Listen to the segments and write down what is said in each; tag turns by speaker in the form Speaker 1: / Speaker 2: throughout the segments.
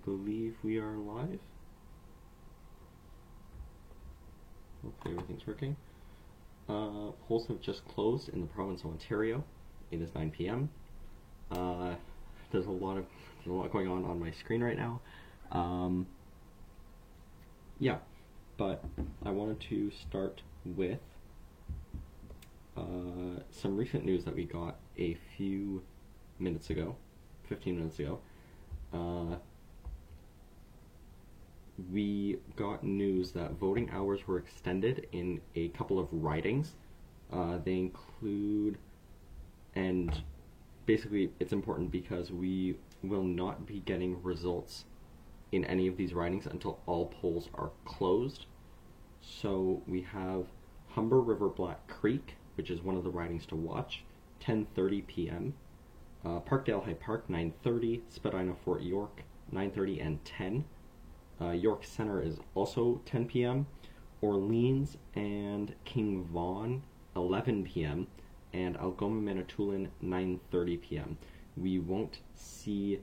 Speaker 1: believe we are live. Hopefully everything's working. Polls have just closed in the province of Ontario. It is 9 p.m. There's a lot going on my screen right now. Yeah, but I wanted to start with some recent news that we got a few minutes ago, 15 minutes ago. We got news that voting hours were extended in a couple of ridings. They include, and basically it's important because we will not be getting results in any of these ridings until all polls are closed. So we have Humber River Black Creek, which is one of the ridings to watch, 10:30 p.m. Parkdale High Park, 9:30. Spadina Fort York, 9:30 and 10. York Center is also 10 p.m. Orleans and King Vaughan, 11 p.m. and Algoma Manitoulin, 9:30 p.m. We won't see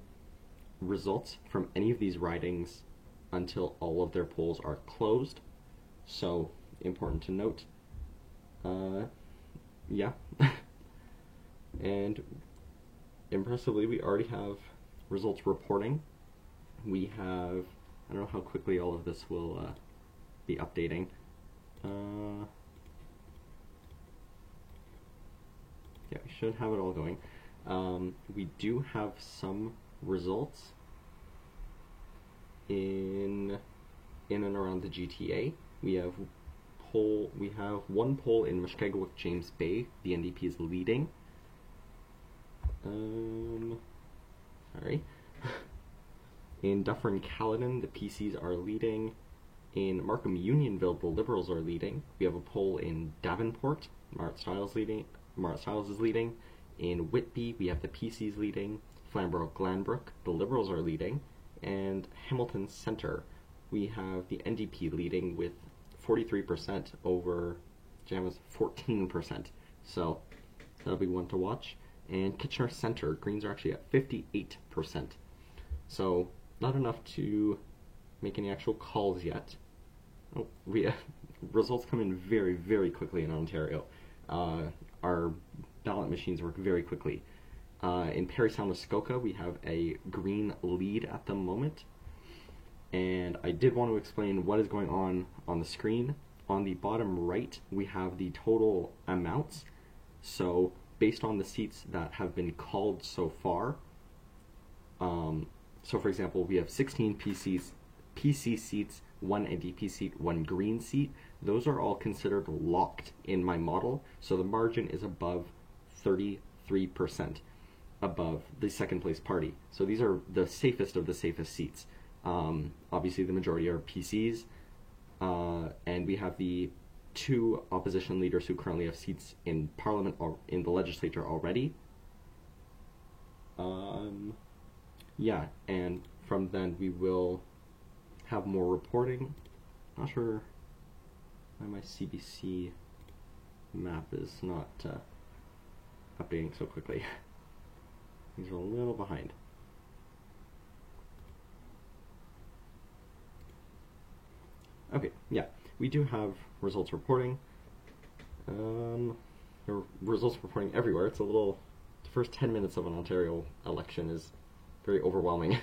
Speaker 1: results from any of these ridings until all of their polls are closed. So, important to note. Yeah. And impressively, we already have results reporting. We have, I don't know how quickly all of this will be updating. Yeah, we should have it all going. We do have some results in and around the GTA. We have one poll in Mushkegowuk James Bay. The NDP is leading. Sorry. In Dufferin Caledon, the PCs are leading. In Markham Unionville, the Liberals are leading. We have a poll in Davenport. Marat Stiles is leading. In Whitby, we have the PCs leading. Flamborough Glanbrook, the Liberals are leading. And Hamilton Centre, we have the NDP leading with 43% over JAMA's 14%. So that'll be one to watch. And Kitchener Centre, Greens are actually at 58%. So not enough to make any actual calls yet. Results come in very, very quickly in Ontario. Our ballot machines work very quickly. In Parry Sound, Muskoka, we have a green lead at the moment. And I did want to explain what is going on the screen. On the bottom right, we have the total amounts. So based on the seats that have been called so far, so for example, we have 16 PC seats, 1 NDP seat, 1 green seat. Those are all considered locked in my model, so the margin is above 33% above the second place party. So these are the safest of the safest seats. Obviously the majority are PCs, and we have the 2 opposition leaders who currently have seats in Parliament or in the legislature already. Yeah, and from then we will have more reporting. Not sure why my CBC map is not updating so quickly. These are a little behind. Okay, yeah, we do have results reporting. There are results reporting everywhere. It's a little, the first 10 minutes of an Ontario election is very overwhelming.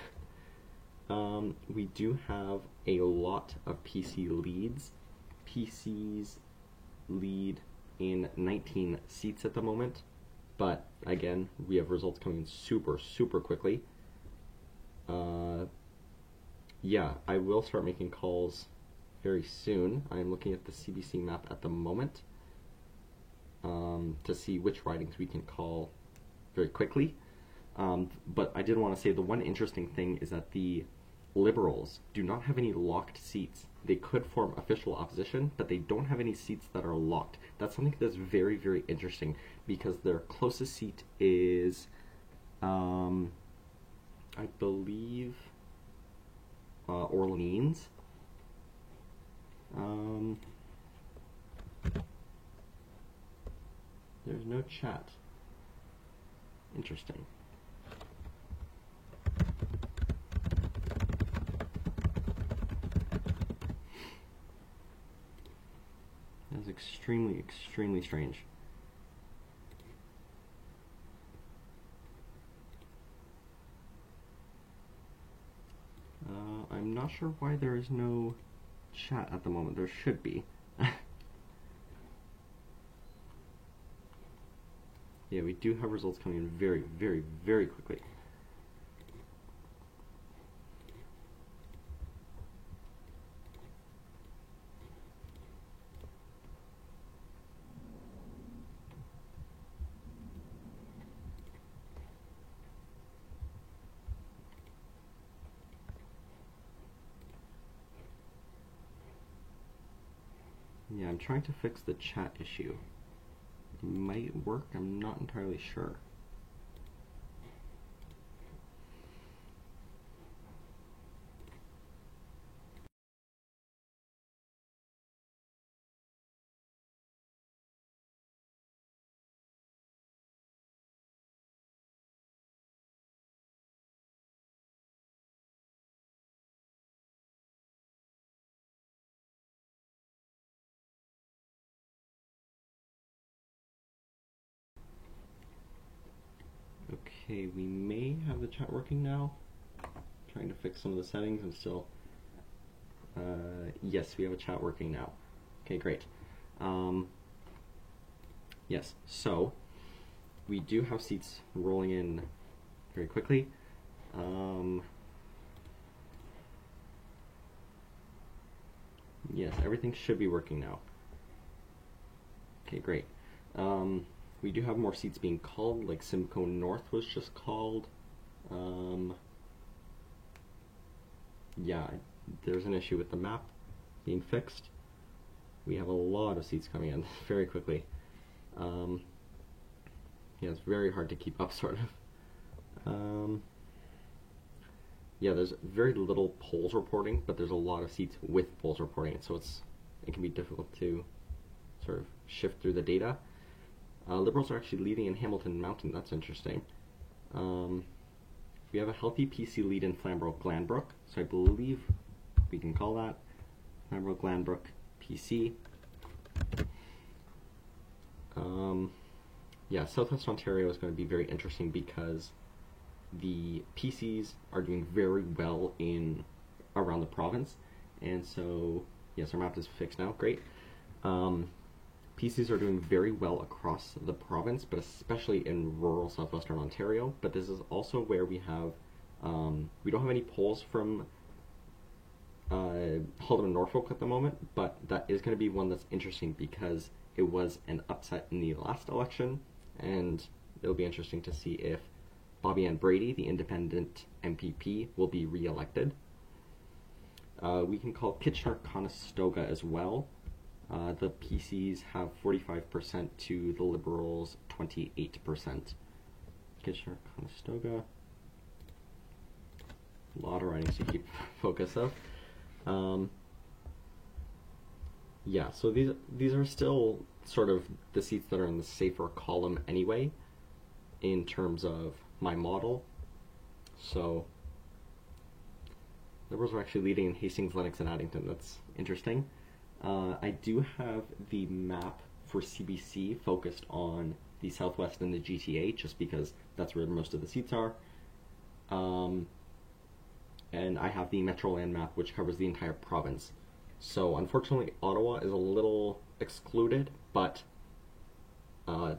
Speaker 1: We do have a lot of PC leads. PCs lead in 19 seats at the moment, but again, we have results coming super, super quickly. Yeah, I will start making calls very soon. I'm looking at the CBC map at the moment to see which ridings we can call very quickly. But I did want to say the one interesting thing is that the Liberals do not have any locked seats. They could form official opposition, but they don't have any seats that are locked. That's something that's very, very interesting because their closest seat is, I believe, Orleans. There's no chat. Interesting. extremely, extremely strange. I'm not sure why there is no chat at the moment. There should be. Yeah, we do have results coming in very, very, very quickly. Yeah, I'm trying to fix the chat issue. It might work, I'm not entirely sure. Okay, we may have the chat working now. Trying to fix some of the settings and still... yes, we have a chat working now. Okay, great. Yes, so we do have seats rolling in very quickly. Yes, everything should be working now. Okay, great. We do have more seats being called, like Simcoe North was just called. Yeah, there's an issue with the map being fixed. We have a lot of seats coming in very quickly. Yeah, it's very hard to keep up, sort of. Yeah, there's very little polls reporting, but there's a lot of seats with polls reporting, so it can be difficult to sort of shift through the data. Liberals are actually leading in Hamilton Mountain. That's interesting. We have a healthy PC lead in Flamborough-Glanbrook, so I believe we can call that Flamborough-Glanbrook PC. Yeah, Southwest Ontario is going to be very interesting because the PCs are doing very well around the province, and so yes, our map is fixed now. Great. PCs are doing very well across the province, but especially in rural southwestern Ontario. But this is also where we have we don't have any polls from Halton and Norfolk at the moment, but that is going to be one that's interesting because it was an upset in the last election, and it'll be interesting to see if Bobby Ann Brady, the independent MPP, will be re-elected. We can call Kitchener-Conestoga as well. The PCs have 45% to the Liberals 28%. Kitchener-Conestoga. A lot of writings to keep focus of. Yeah, so these are still sort of the seats that are in the safer column anyway, in terms of my model. So Liberals are actually leading in Hastings, Lennox, and Addington. That's interesting. I do have the map for CBC focused on the Southwest and the GTA, just because that's where most of the seats are. And I have the Metroland map, which covers the entire province. So unfortunately, Ottawa is a little excluded, but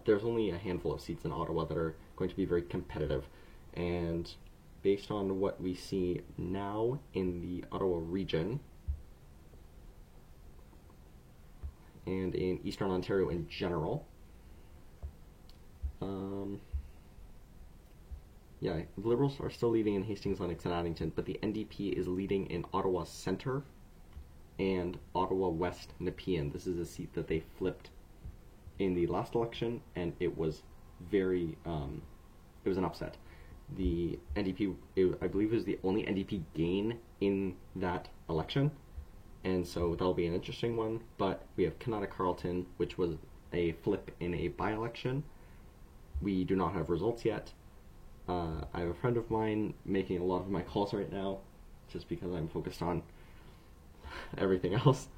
Speaker 1: there's only a handful of seats in Ottawa that are going to be very competitive. And based on what we see now in the Ottawa region, and in Eastern Ontario in general, yeah, the Liberals are still leading in Hastings, Lennox, and Addington, but the NDP is leading in Ottawa Centre and Ottawa West Nepean. This is a seat that they flipped in the last election, and it was very, it was an upset. The NDP, I believe, was the only NDP gain in that election, and so that'll be an interesting one. But we have Kanata Carleton, which was a flip in a by-election. We do not have results yet. I have a friend of mine making a lot of my calls right now, just because I'm focused on everything else.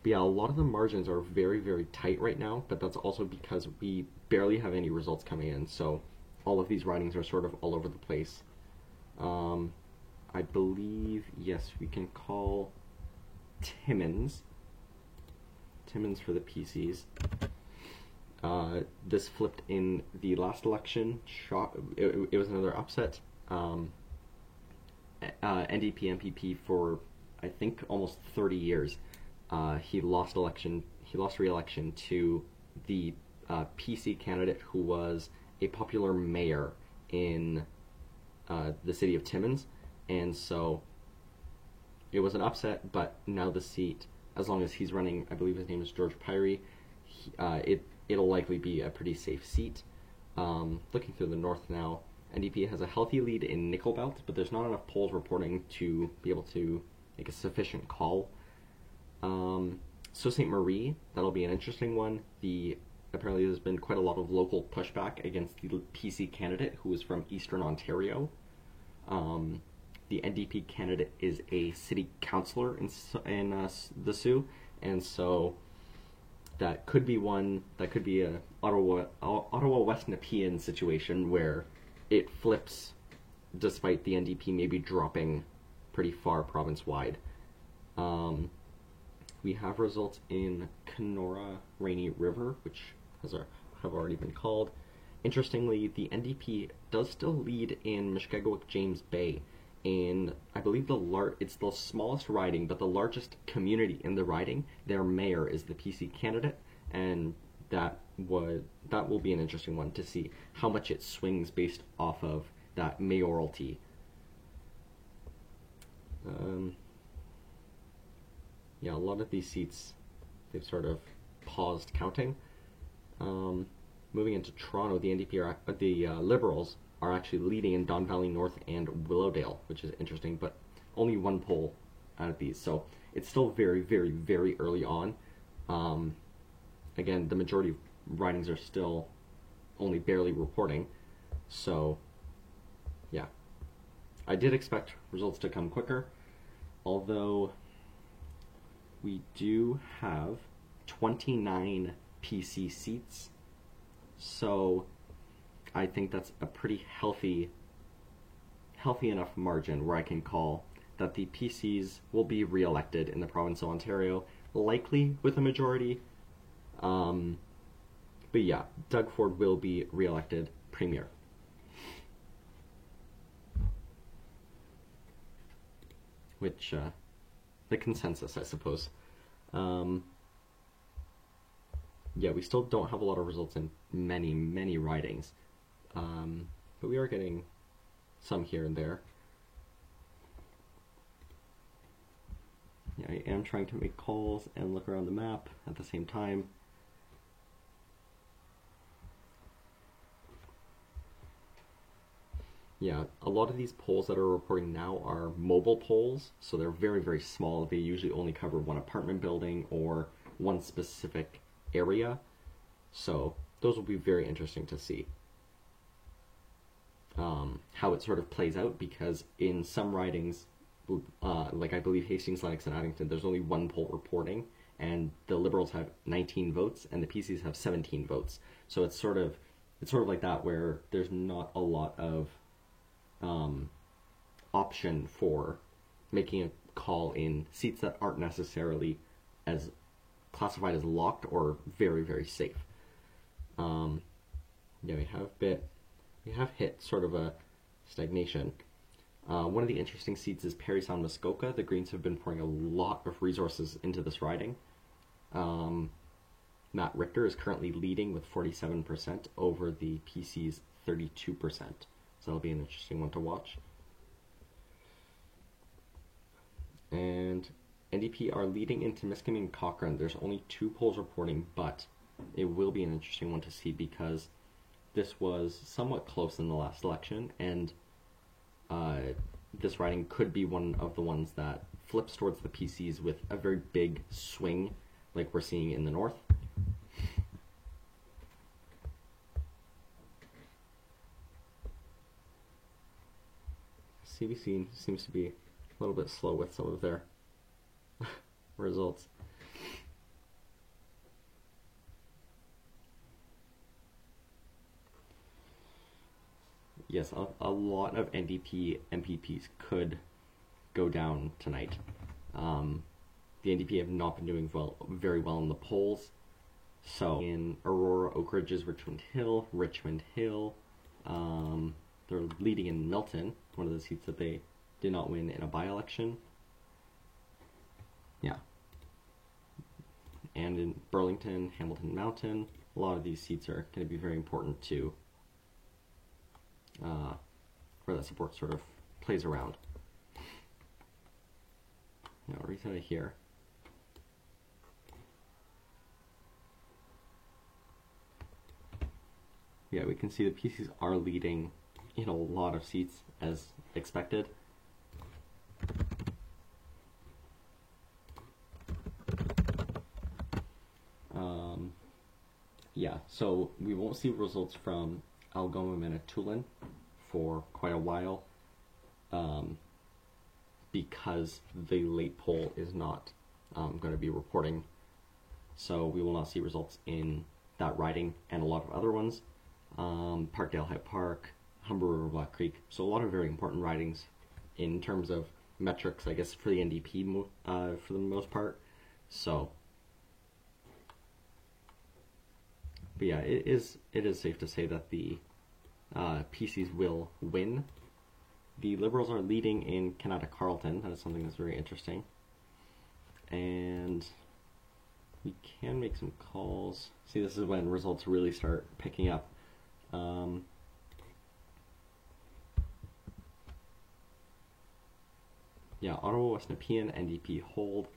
Speaker 1: But yeah, a lot of the margins are very, very tight right now, but that's also because we barely have any results coming in, so all of these ridings are sort of all over the place. Um, I believe, yes, we can call Timmins. Timmins for the PCs. This flipped in the last election. It was another upset. NDP MPP for I think almost 30 years. He lost re-election to the PC candidate who was a popular mayor in the city of Timmins, and so it was an upset. But now the seat, as long as he's running, I believe his name is George Pyrie, it'll likely be a pretty safe seat. Looking through the north now, NDP has a healthy lead in Nickel Belt, but there's not enough polls reporting to be able to make a sufficient call. Sault Ste. Marie, that'll be an interesting one. Apparently there's been quite a lot of local pushback against the PC candidate who is from Eastern Ontario. The NDP candidate is a city councillor in the Soo, and so that could be a Ottawa West Nepean situation where it flips despite the NDP maybe dropping pretty far province-wide. We have results in Kenora Rainy River, which have already been called. Interestingly, the NDP does still lead in Mushkegowuk James Bay. In, I believe it's the smallest riding, but the largest community in the riding. Their mayor is the PC candidate, and that will be an interesting one to see how much it swings based off of that mayoralty. Yeah, a lot of these seats, they've sort of paused counting. Moving into Toronto, the Liberals are actually leading in Don Valley North and Willowdale, which is interesting, but only one poll out of these, so it's still very, very, very early on. Again, the majority of ridings are still only barely reporting, so yeah. I did expect results to come quicker, although we do have 29 PC seats, so I think that's a pretty healthy enough margin where I can call that the PCs will be re-elected in the province of Ontario, likely with a majority. But yeah, Doug Ford will be re-elected premier. Which, the consensus, I suppose. Yeah, we still don't have a lot of results in many, many ridings. But we are getting some here and there. Yeah, I am trying to make calls and look around the map at the same time. Yeah, a lot of these polls that are reporting now are mobile polls, so they're very, very small. They usually only cover one apartment building or one specific area. So those will be very interesting to see how it sort of plays out, because in some ridings, like I believe Hastings, Lennox, and Addington, there's only one poll reporting, and the Liberals have 19 votes and the PCs have 17 votes. So it's sort of like that, where there's not a lot of option for making a call in seats that aren't necessarily as classified as locked or very, very safe. Yeah, we have hit sort of a stagnation. One of the interesting seats is Parry Sound Muskoka. The Greens have been pouring a lot of resources into this riding. Matt Richter is currently leading with 47% over the PC's 32%. So that'll be an interesting one to watch. And NDP are leading into Timiskaming and Cochrane. There's only 2 polls reporting, but it will be an interesting one to see because this was somewhat close in the last election, and this riding could be one of the ones that flips towards the PCs with a very big swing like we're seeing in the north. CBC seems to be a little bit slow with some of their results. yes, a lot of NDP MPPs could go down tonight. The NDP have not been doing very well in the polls. So in Aurora, Oak Ridges, Richmond Hill, they're leading in Milton, one of the seats that they did not win in a by-election. Yeah. And in Burlington, Hamilton Mountain, a lot of these seats are going to be very important to where that support sort of plays around. Now, reset it here. Yeah, we can see the PCs are leading in a lot of seats as expected. Yeah, so we won't see results from Algoma Manitoulin for quite a while because the late poll is not going to be reporting. So we will not see results in that riding and a lot of other ones. Parkdale High Park, Humber River Black Creek. So a lot of very important ridings in terms of metrics, I guess, for the NDP for the most part. So, but yeah, it is safe to say that the PCs will win. The Liberals are leading in Canada Carleton. That is something that's very interesting. And we can make some calls. See, this is when results really start picking up. Yeah, Ottawa, West Nepean, NDP hold.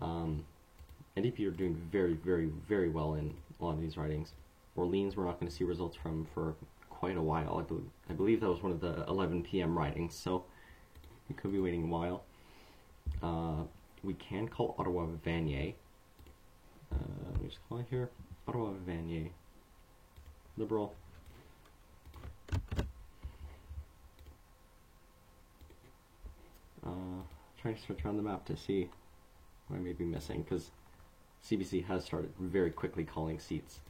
Speaker 1: NDP are doing very, very, very well in a lot of these ridings. Orleans, we're not going to see results from for quite a while. I believe that was one of the 11 p.m. ridings, so we could be waiting a while. We can call Ottawa Vanier. Let me just call it here. Ottawa Vanier. Liberal. Trying to search around the map to see what I may be missing, because CBC has started very quickly calling seats.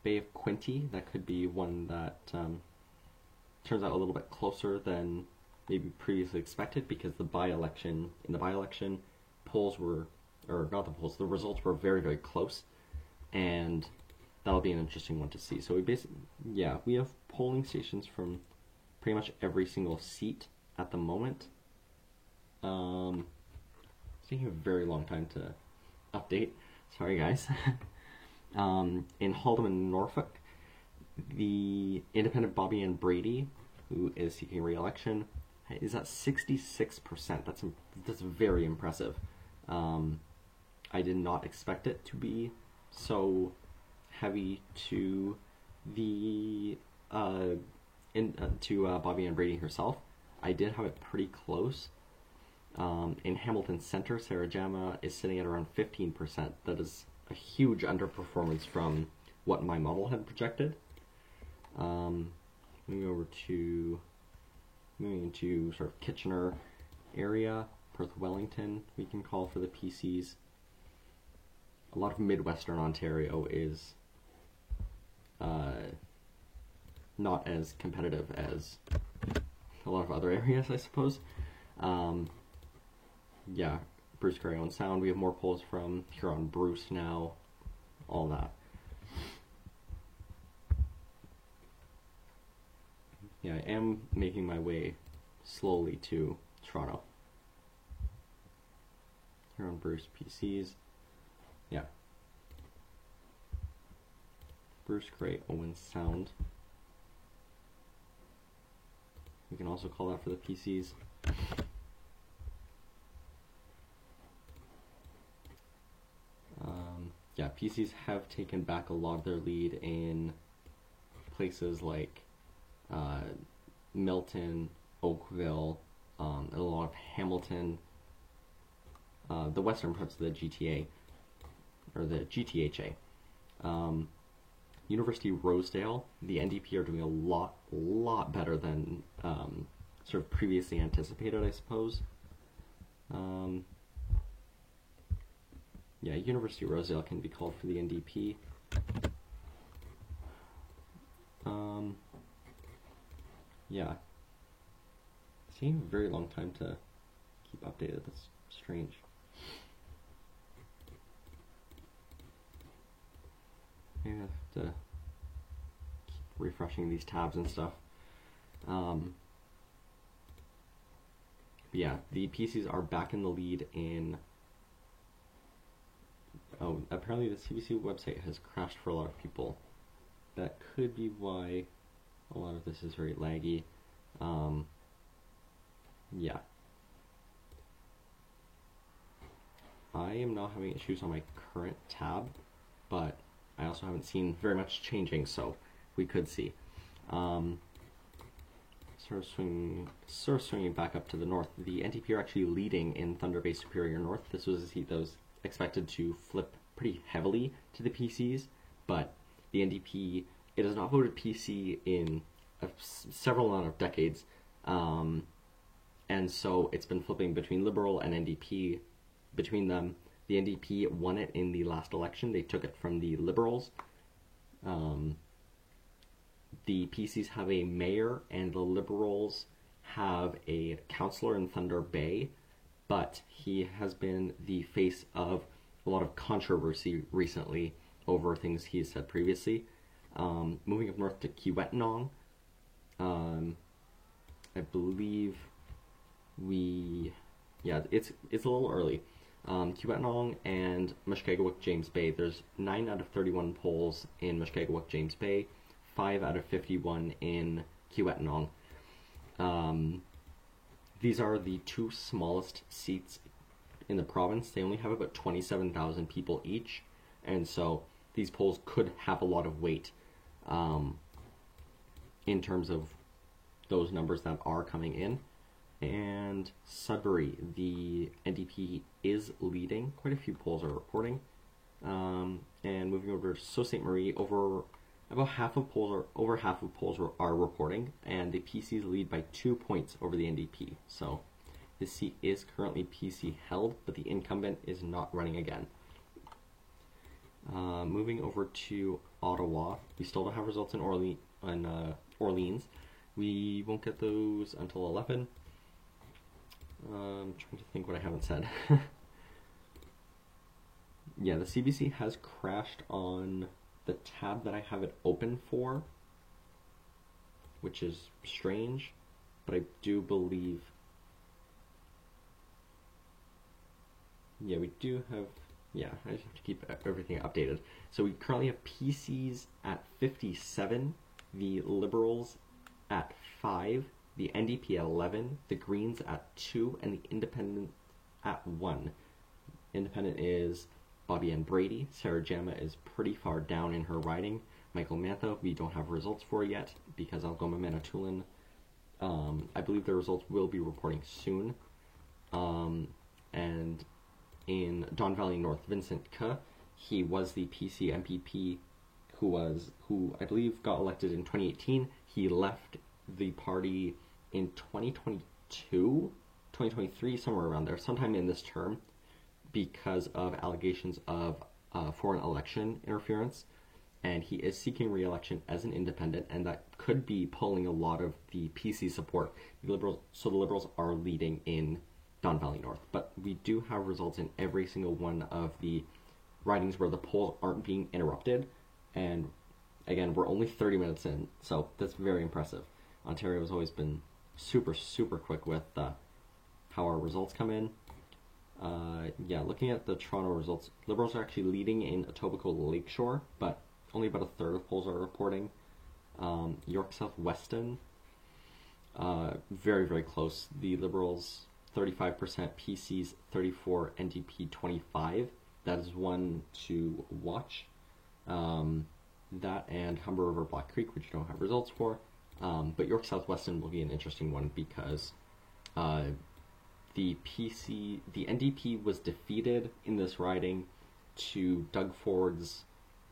Speaker 1: Bay of Quinte, that could be one that turns out a little bit closer than maybe previously expected, because in the by-election, polls were, or not the polls, the results were very, very close, and that'll be an interesting one to see. So we basically, yeah, we have polling stations from pretty much every single seat at the moment. It's taking a very long time to update. Sorry, guys. In Haldimand, Norfolk, the independent Bobby Ann Brady, who is seeking re-election, is at 66%. That's very impressive. I did not expect it to be so heavy to the Bobby Ann Brady herself. I did have it pretty close. In Hamilton Center, Sarah Jama is sitting at around 15%. That is a huge underperformance from what my model had projected. Moving into sort of Kitchener area, Perth Wellington, we can call for the PCs. A lot of Midwestern Ontario is not as competitive as a lot of other areas, I suppose. Yeah, Bruce Carrion Sound, we have more polls from Huron Bruce now, all that. Yeah, I am making my way slowly to Toronto. Huron Bruce PCs, yeah. Bruce Gray Owen Sound. We can also call that for the PCs. Yeah, PCs have taken back a lot of their lead in places like Milton, Oakville, and a lot of Hamilton, the western parts of the GTA, or the GTHA. University Rosedale, the NDP are doing a lot better than sort of previously anticipated, I suppose. Yeah, University Rosedale can be called for the NDP. yeah, it's taking a very long time to keep updated. That's strange. Maybe I have to keep refreshing these tabs and stuff. Yeah, the PCs are back in the lead in. Oh, apparently the CBC website has crashed for a lot of people. That could be why a lot of this is very laggy. Yeah. I am not having issues on my current tab, but I also haven't seen very much changing, so we could see. Sort of swinging back up to the north. The NDP are actually leading in Thunder Bay Superior North. This was a seat that was expected to flip pretty heavily to the PCs, but the NDP, it has not voted PC in several amount of decades, and so it's been flipping between Liberal and NDP. Between them, the NDP won it in the last election. They took it from the Liberals. The PCs have a mayor, and the Liberals have a councillor in Thunder Bay, but he has been the face of a lot of controversy recently over things he has said previously. Moving up north to Kiiwetinoong, I believe it's a little early. Kiiwetinoong and Mushkegowuk James Bay. There's 9 out of 31 polls in Mushkegowuk James Bay, 5 out of 51 in Kiiwetinoong. These are the two smallest seats in the province. They only have about 27,000 people each, and so these polls could have a lot of weight in terms of those numbers that are coming in. And Sudbury, the NDP is leading. Quite a few polls are reporting. And moving over to Sault Ste. Marie, over half of polls are reporting, and the PCs lead by 2 points over the NDP. So this seat is currently PC held, but the incumbent is not running again. Moving over to Ottawa, we still don't have results in Orleans. We won't get those until 11. I'm trying to think what I haven't said. Yeah, the CBC has crashed on the tab that I have it open for, which is strange, but I do believe... Yeah, we do have... Yeah, I just have to keep everything updated. So we currently have PCs at 57, the Liberals at 5, the NDP at 11, the Greens at 2, and the Independent at 1. Independent is Bobby Ann Brady. Sarah Jama is pretty far down in her riding. Michael Mantha, we don't have results for yet because Algoma Manitoulin, I believe the results will be reporting soon. And in Don Valley North, Vincent Ke, he was the PC MPP who I believe got elected in 2018. He left the party in 2023, somewhere around there, sometime in this term, because of allegations of foreign election interference, and he is seeking re-election as an independent, and that could be pulling a lot of the PC support. The Liberals are leading in Don Valley North, but we do have results in every single one of the ridings where the polls aren't being interrupted, and again, we're only 30 minutes in, so that's very impressive. Ontario has always been super, super quick with how our results come in. Looking at the Toronto results, Liberals are actually leading in Etobicoke Lakeshore, but only about a third of polls are reporting. York South Weston, very, very close. The Liberals 35%, PCs 34, NDP 25. That is one to watch. That and Humber River Black Creek, which you don't have results for. But York South Weston will be an interesting one because the NDP was defeated in this riding to Doug Ford's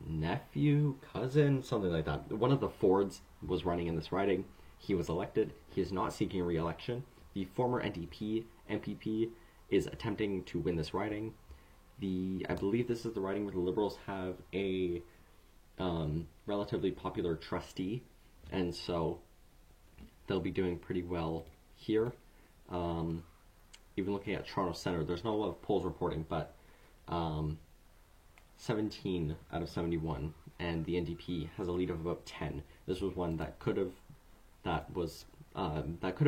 Speaker 1: nephew, cousin, something like that. One of the Fords was running in this riding. He was elected. He is not seeking re-election. The former NDP MPP is attempting to win this riding. I believe this is the riding where the Liberals have a relatively popular trustee, and so they'll be doing pretty well here. Even looking at Toronto Centre, there's not a lot of polls reporting, but 17 out of 71, and the NDP has a lead of about 10. This was one that could have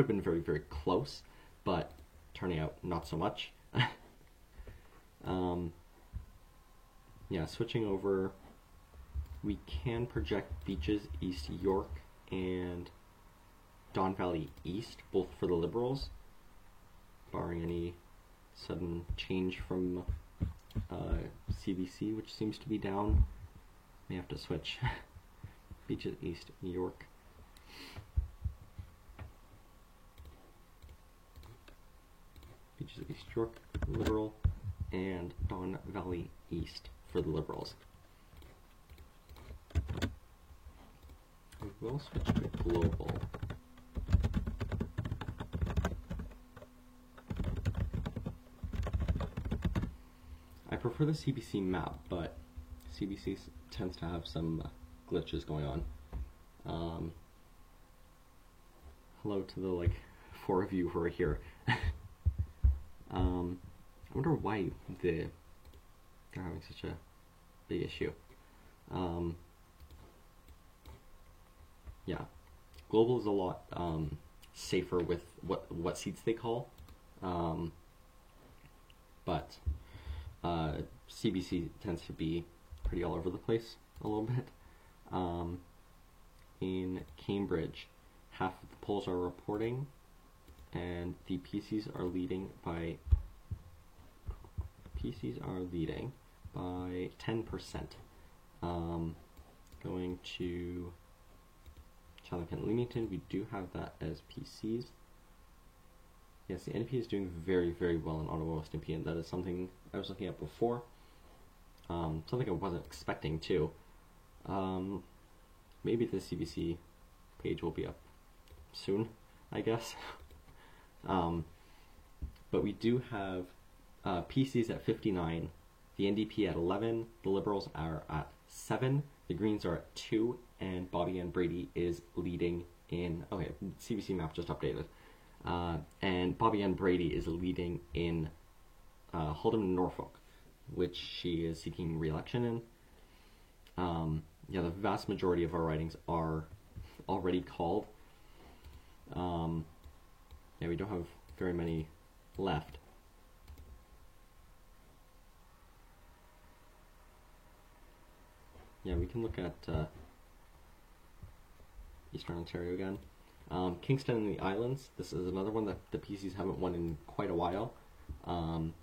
Speaker 1: been very, very close, but turning out not so much. Yeah, switching over, we can project Beaches East York and Don Valley East, both for the Liberals, barring any sudden change from CBC, which seems to be down. May have to switch. Beaches East York. Beaches East York, Liberal, and Don Valley East for the Liberals. We will switch to Global. I prefer the CBC map, but CBC tends to have some glitches going on. Hello to the 4 of you who are here. I wonder why they're having such a big issue. Yeah, Global is a lot safer with what seats they call, but CBC tends to be pretty all over the place a little bit. In Cambridge, half of the polls are reporting, and the PCs are leading by 10%. Going to Chathamkent Leamington, we do have that as PCs. Yes, the NDP is doing very, very well in Ottawa West NP, and that is something I was looking at before. Something I wasn't expecting too. Maybe the CBC page will be up soon, I guess. But we do have PCs at 59, the NDP at 11, the Liberals are at 7, the Greens are at 2, and Bobby Ann Brady is leading in... Okay, CBC map just updated. And Bobby Ann Brady is leading in Halden, Norfolk, which she is seeking re-election in. Yeah, the vast majority of our ridings are already called. Yeah, we don't have very many left. Yeah, we can look at Eastern Ontario again. Kingston and the Islands, this is another one that the PCs haven't won in quite a while.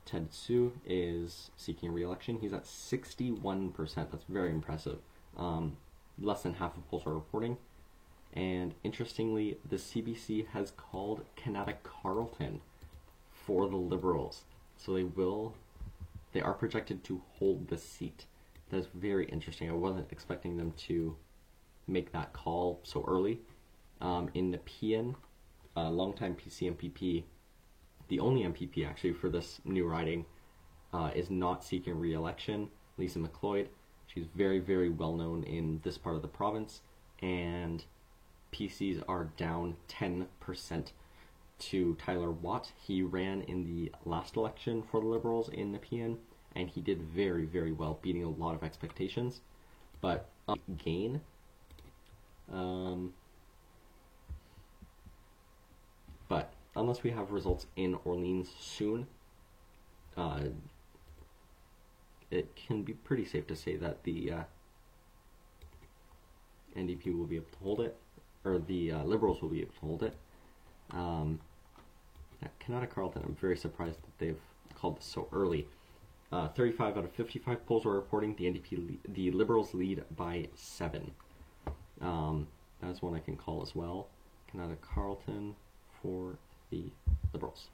Speaker 1: Ted Sue is seeking re-election. He's at 61%. That's very impressive. Less than half of polls are reporting. And interestingly, the CBC has called Kanata Carleton for the Liberals. So they are projected to hold the seat. That's very interesting. I wasn't expecting them to make that call so early. In Nepean, longtime PC MPP, the only MPP actually for this new riding, is not seeking re-election, Lisa McLeod. She's very, very well known in this part of the province, and PCs are down 10% to Tyler Watt. He ran in the last election for the Liberals in Nepean, and he did very, very well, beating a lot of expectations. But gain, but unless we have results in Orleans soon, it can be pretty safe to say that the NDP will be able to hold it, or the Liberals will be able to hold it. Kanata Carleton, I'm very surprised that they've called this so early. 35 out of 55 polls are reporting the Liberals lead by 7. That's one I can call as well. Kanata Carleton for the Liberals.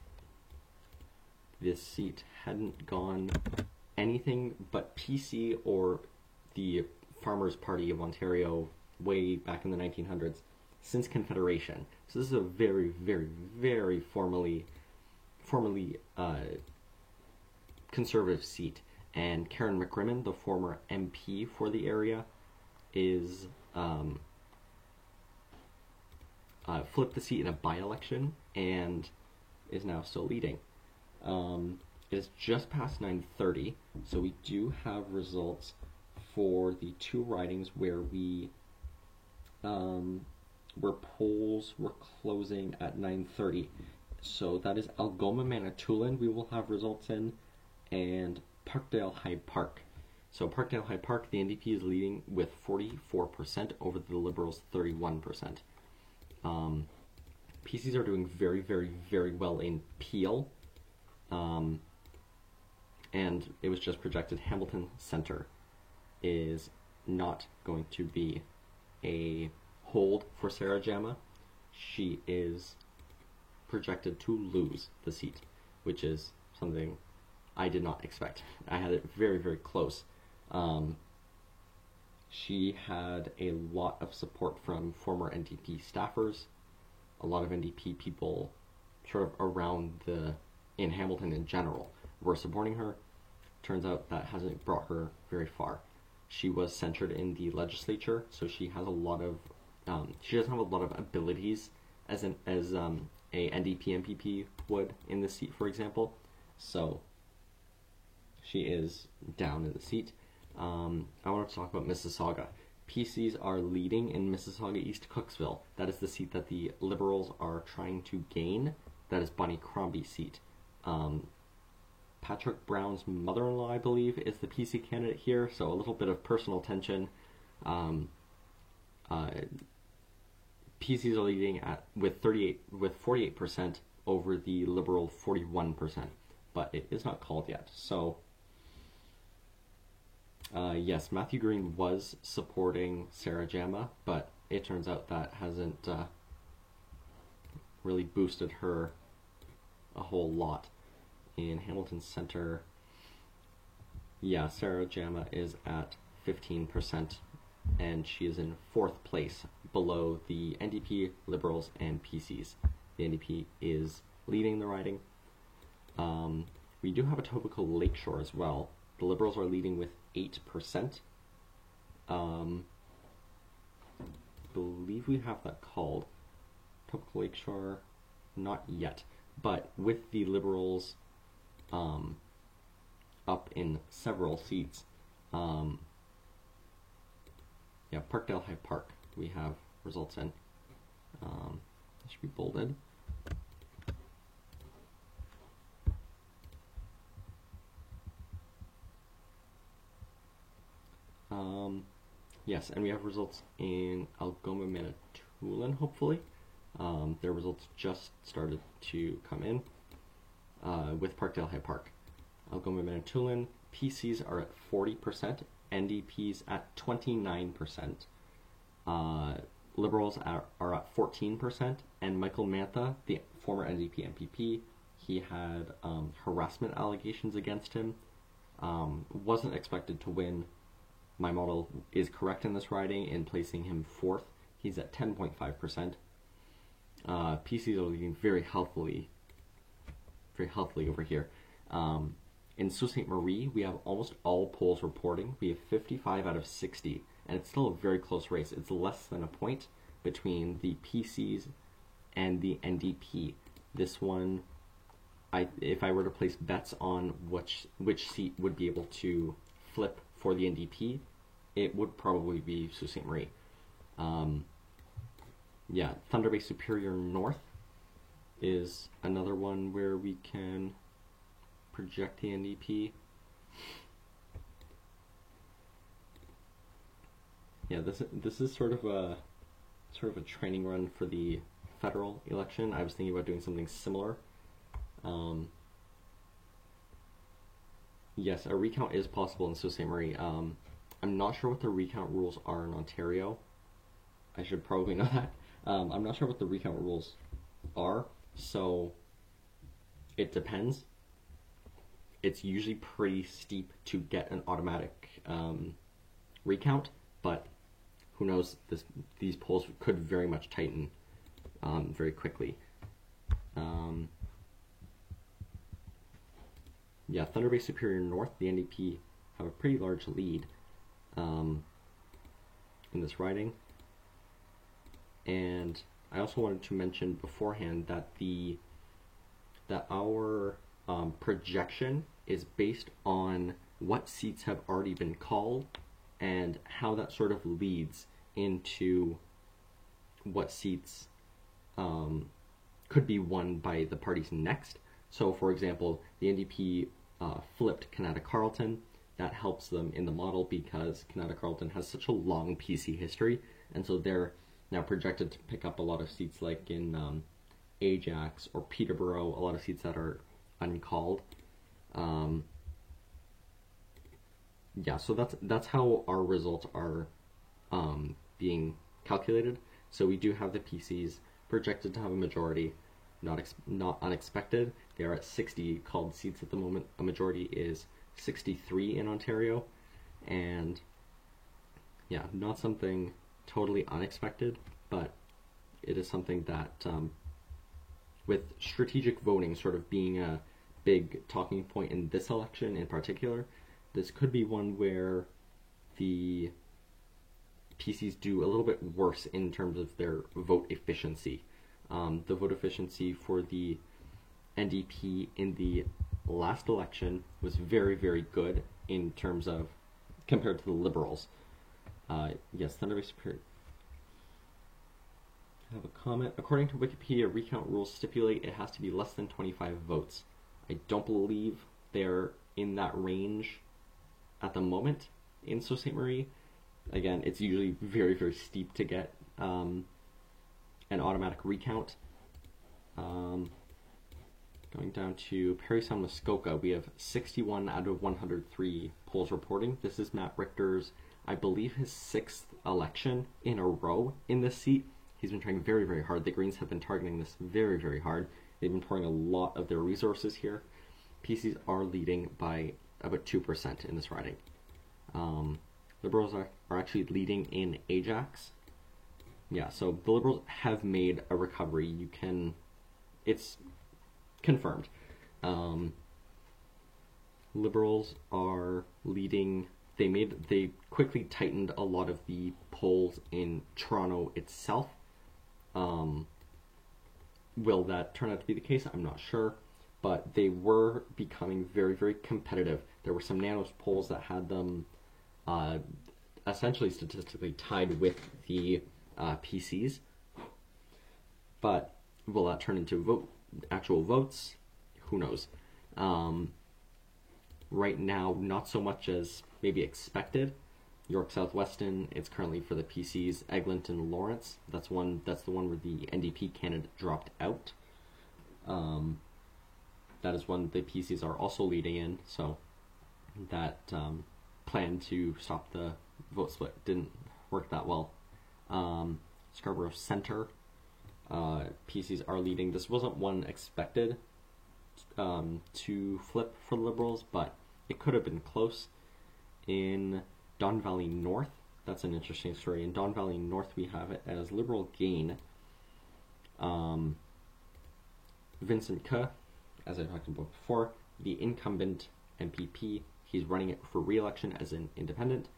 Speaker 1: This seat hadn't gone anything but PC or the Farmers' Party of Ontario way back in the 1900s since Confederation. So this is a very, very, very formally conservative seat, and Karen McCrimmon, the former MP for the area, is flipped the seat in a by-election and is now still leading. It is just past 9:30, so we do have results for the two ridings where where polls were closing at 9:30. So that is Algoma Manitoulin we will have results in, and Parkdale Hyde Park. So Parkdale Hyde Park, the NDP is leading with 44% over the Liberals' 31%. PCs are doing very, very, very well in Peel. And it was just projected Hamilton Centre is not going to be a hold for Sarah Jama. She is projected to lose the seat, which is something I did not expect. I had it very, very close. She had a lot of support from former NDP staffers, a lot of NDP people sort of around in Hamilton in general were supporting her. Turns out that hasn't brought her very far. She was censured in the legislature, so she has a lot of she doesn't have a lot of abilities as a NDP MPP would in the seat, for example. So she is down in the seat. I want to talk about Mississauga. PCs are leading in Mississauga East Cooksville. That is the seat that the Liberals are trying to gain. That is Bonnie Crombie's seat. Patrick Brown's mother-in-law, I believe, is the PC candidate here, so a little bit of personal tension. PCs are leading with 48% over the Liberal 41%, but it is not called yet. So, yes, Matthew Green was supporting Sarah Jama, but it turns out that hasn't really boosted her a whole lot. In Hamilton Centre, yeah, Sarah Jama is at 15%, and she is in 4th place below the NDP, Liberals, and PCs. The NDP is leading the riding. We do have Etobicoke Lakeshore as well. The Liberals are leading with 8%. I believe we have that called. Etobicoke Lakeshore, not yet. But with the Liberals up in several seats, yeah, Parkdale High Park we have results in. It should be bolded. Yes, and we have results in Algoma Manitoulin, hopefully. Their results just started to come in with Parkdale High Park. Algoma Manitoulin, PCs are at 40%, NDPs at 29%, Liberals are at 14%, and Michael Mantha, the former NDP MPP, he had harassment allegations against him, wasn't expected to win. My model is correct in this riding in placing him 4th. He's at 10.5%. PCs are leading very healthily over here. In Sault Ste. Marie, we have almost all polls reporting. We have 55 out of 60, and it's still a very close race. It's less than a point between the PCs and the NDP. This one, if I were to place bets on which seat would be able to flip for the NDP, it would probably be Sault Ste. Marie. Yeah, Thunder Bay Superior North is another one where we can project the NDP. Yeah, this is sort of a training run for the federal election. I was thinking about doing something similar. Yes, a recount is possible in Sault Ste. Marie. I'm not sure what the recount rules are in Ontario. I should probably know that. I'm not sure what the recount rules are, so it depends. It's usually pretty steep to get an automatic recount, but who knows, these polls could very much tighten very quickly. Yeah, Thunder Bay Superior North, the NDP have a pretty large lead in this riding. And I also wanted to mention beforehand that our projection is based on what seats have already been called and how that sort of leads into what seats could be won by the parties next. So, for example, the NDP flipped Canada Carleton. That helps them in the model because Canada Carleton has such a long PC history, and so they're now projected to pick up a lot of seats like in Ajax or Peterborough, a lot of seats that are uncalled. Yeah, so that's how our results are being calculated. So we do have the PCs projected to have a majority, not unexpected. They are at 60 called seats at the moment. A majority is 63 in Ontario, and yeah, not something totally unexpected, but it is something that with strategic voting sort of being a big talking point in this election in particular, this could be one where the PCs do a little bit worse in terms of their vote efficiency. The vote efficiency for the NDP in the last election was very, very good in terms of compared to the Liberals. Yes, Thunder Bay Superior. I have a comment. According to Wikipedia, recount rules stipulate it has to be less than 25 votes. I don't believe they're in that range at the moment in Sault Ste. Marie. Again, it's usually very, very steep to get an automatic recount. Going down to Parry Sound Muskoka, we have 61 out of 103 polls reporting. This is Matt Richter's, I believe, his 6th election in a row in this seat. He's been trying very, very hard. The Greens have been targeting this very, very hard. They've been pouring a lot of their resources here. PCs are leading by about 2% in this riding. Liberals are actually leading in Ajax. Yeah, so the Liberals have made a recovery. It's confirmed. Liberals are leading. They quickly tightened a lot of the polls in Toronto itself. Will that turn out to be the case? I'm not sure, but they were becoming very, very competitive. There were some Nanos polls that had them essentially statistically tied with the PCs. But will that turn into actual votes? Who knows? Right now, not so much as maybe expected. York Southwestern, it's currently for the PCs. Eglinton Lawrence, that's the one where the NDP candidate dropped out. That is one the PCs are also leading in, so that plan to stop the vote split didn't work that well. Scarborough Centre, PCs are leading. This wasn't one expected to flip for the Liberals, but it could have been close. In Don Valley North, that's an interesting story. In Don Valley North, we have it as Liberal gain. Vincent Ke, as I talked about before, the incumbent MPP, he's running it for re-election as an independent.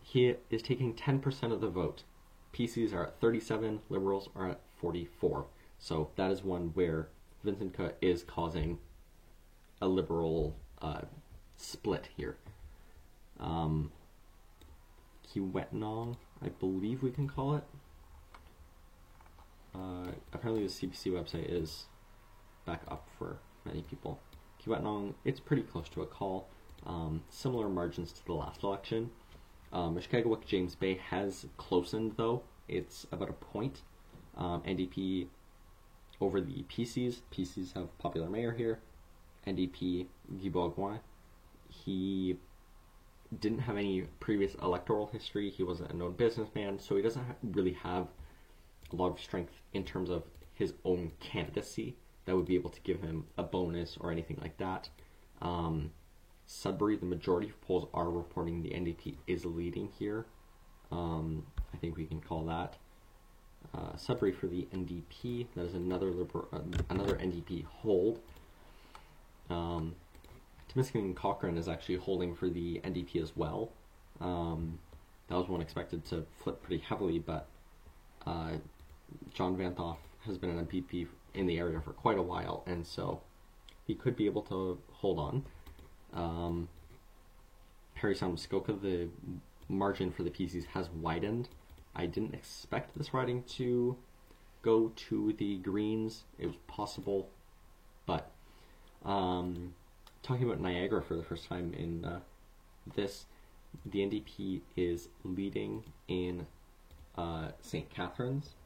Speaker 1: He is taking 10% of the vote. PCs are at 37, Liberals are at 44. So that is one where Vincent Ke is causing a Liberal split here. Kiiwetinoong, I believe we can call it. Apparently the CBC website is back up for many people. Kiiwetinoong, it's pretty close to a call. Similar margins to the last election. Mushkegowuk James Bay has closened though. It's about a point. NDP over the PCs. PCs have popular mayor here. NDP Guy Boisgouin. He didn't have any previous electoral history. He wasn't a known businessman, so he doesn't really have a lot of strength in terms of his own candidacy that would be able to give him a bonus or anything like that. Sudbury, the majority of polls are reporting the NDP is leading here. I think we can call that. Sudbury for the NDP. That is another another NDP hold. Timiskaming and Cochrane is actually holding for the NDP as well. That was one expected to flip pretty heavily, but John Van Thoff has been an MPP in the area for quite a while, and so he could be able to hold on. Parry Sound Muskoka, the margin for the PCs has widened. I didn't expect this riding to go to the greens. It was possible, but talking about Niagara for the first time in this, the NDP is leading in St. Catharines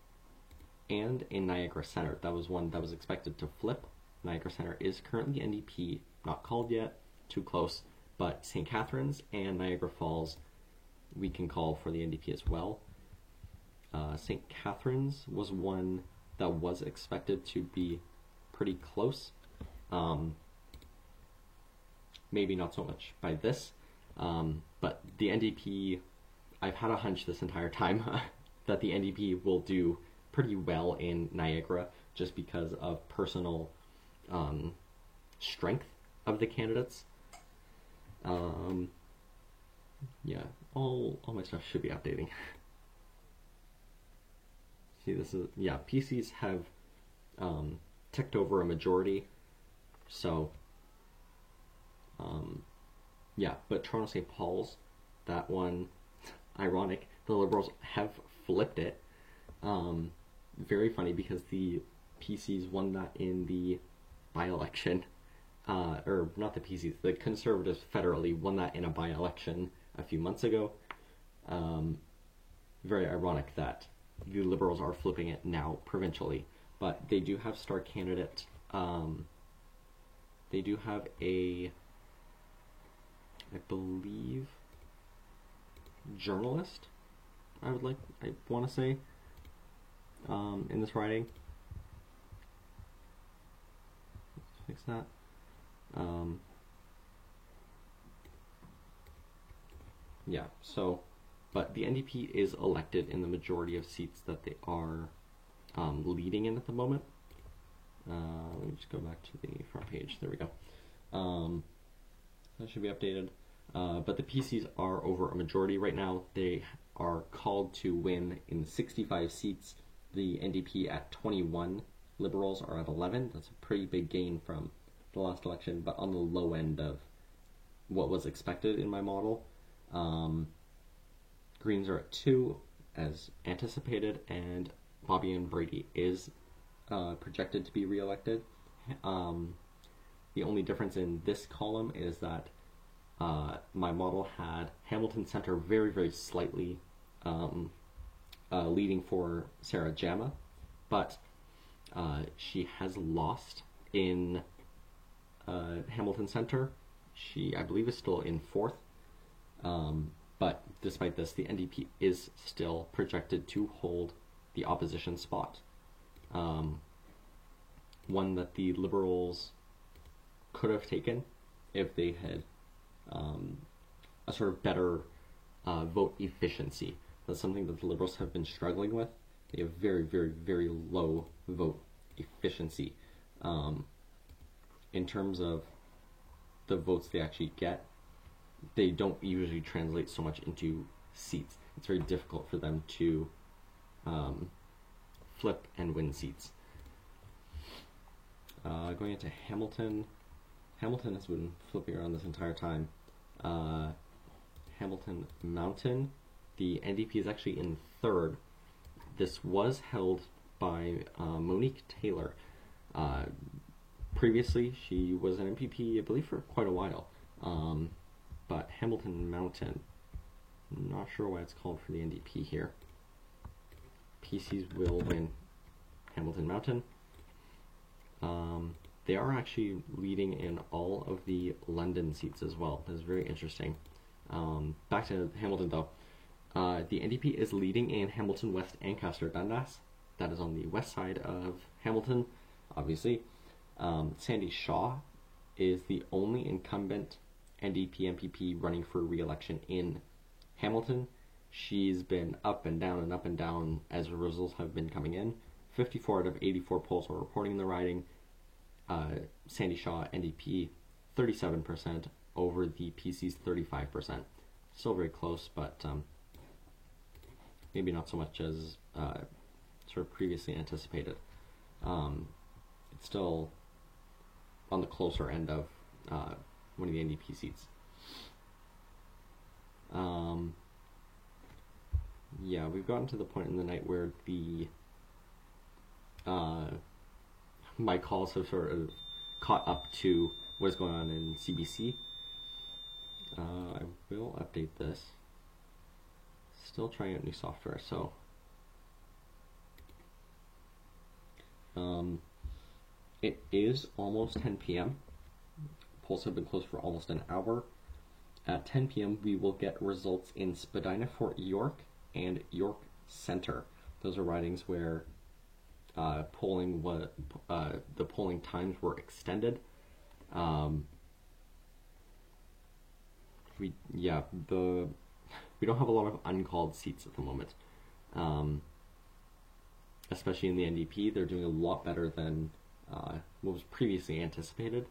Speaker 1: and in Niagara Center. That was one that was expected to flip. Niagara Center is currently NDP, not called yet, too close, but St. Catharines and Niagara Falls we can call for the NDP as well. St. Catharines was one that was expected to be pretty close. Maybe not so much by this, but the NDP, I've had a hunch this entire time that the NDP will do pretty well in Niagara just because of personal strength of the candidates. Yeah, all my stuff should be updating. See, this is, yeah, PCs have ticked over a majority, so yeah, but Toronto St. Paul's, that one, ironic, the Liberals have flipped it. Very funny because the PCs won that in the by-election, or not the PCs, the Conservatives federally won that in a by-election a few months ago. Very ironic that the Liberals are flipping it now provincially, but they do have star candidate. They do have a, I believe, journalist, I want to say, in this riding. Let's fix that. Yeah, so, but the NDP is elected in the majority of seats that they are leading in at the moment. Let me just go back to the front page. There we go. That should be updated. But the PCs are over a majority right now. They are called to win in 65 seats. The NDP at 21. Liberals are at 11. That's a pretty big gain from the last election, but on the low end of what was expected in my model. Greens are at 2, as anticipated, and Bobby and Brady is projected to be reelected. The only difference in this column is that my model had Hamilton Center very, very slightly leading for Sarah Jama, but she has lost in Hamilton Center. She, I believe, is still in 4th. But despite this, the NDP is still projected to hold the opposition spot. One that the Liberals could have taken if they had a sort of better vote efficiency. That's something that the Liberals have been struggling with. They have very, very, very low vote efficiency. In terms of the votes they actually get, they don't usually translate so much into seats. It's very difficult for them to flip and win seats. Going into Hamilton. Hamilton has been flipping around this entire time. Hamilton Mountain. The NDP is actually in 3rd. This was held by Monique Taylor. Previously, she was an MPP, I believe, for quite a while. But Hamilton Mountain, I'm not sure why it's called for the NDP here. PCs will win Hamilton Mountain. They are actually leading in all of the London seats as well. That's very interesting. Back to Hamilton though. The NDP is leading in Hamilton West, Ancaster, Dundas. That is on the west side of Hamilton, obviously. Sandy Shaw is the only incumbent NDP MPP running for re-election in Hamilton. She's been up and down as the results have been coming in. 54 out of 84 polls are reporting the riding. Sandy Shaw, NDP, 37% over the PC's 35%. Still very close, but maybe not so much as sort of previously anticipated. It's still on the closer end of winning the NDP seats. Yeah, we've gotten to the point in the night where my calls have sort of caught up to what's going on in CBC. I will update this. Still trying out new software, so it is almost 10 p.m. Polls have been closed for almost an hour. At 10 p.m. we will get results in Spadina, Fort York, and York Centre. Those are ridings where the polling times were extended. We don't have a lot of uncalled seats at the moment, especially in the NDP. They're doing a lot better than what was previously anticipated.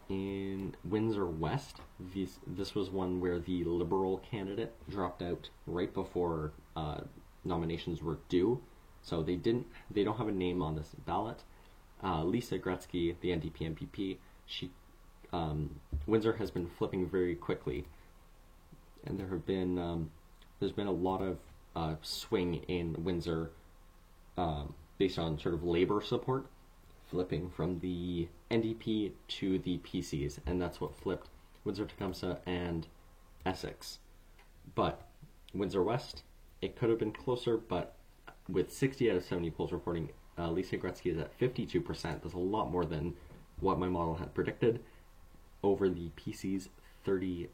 Speaker 1: In Windsor West, this was one where the Liberal candidate dropped out right before nominations were due, so they don't have a name on this ballot. Lisa Gretzky, the NDP MPP, Windsor has been flipping very quickly, and there's been a lot of swing in Windsor based on sort of Labour support, flipping from the NDP to the PCs, and that's what flipped Windsor Tecumseh and Essex. But Windsor West, it could have been closer, but with 60 out of 70 polls reporting, Lisa Gretzky is at 52%. That's a lot more than what my model had predicted, over the PC's 39%.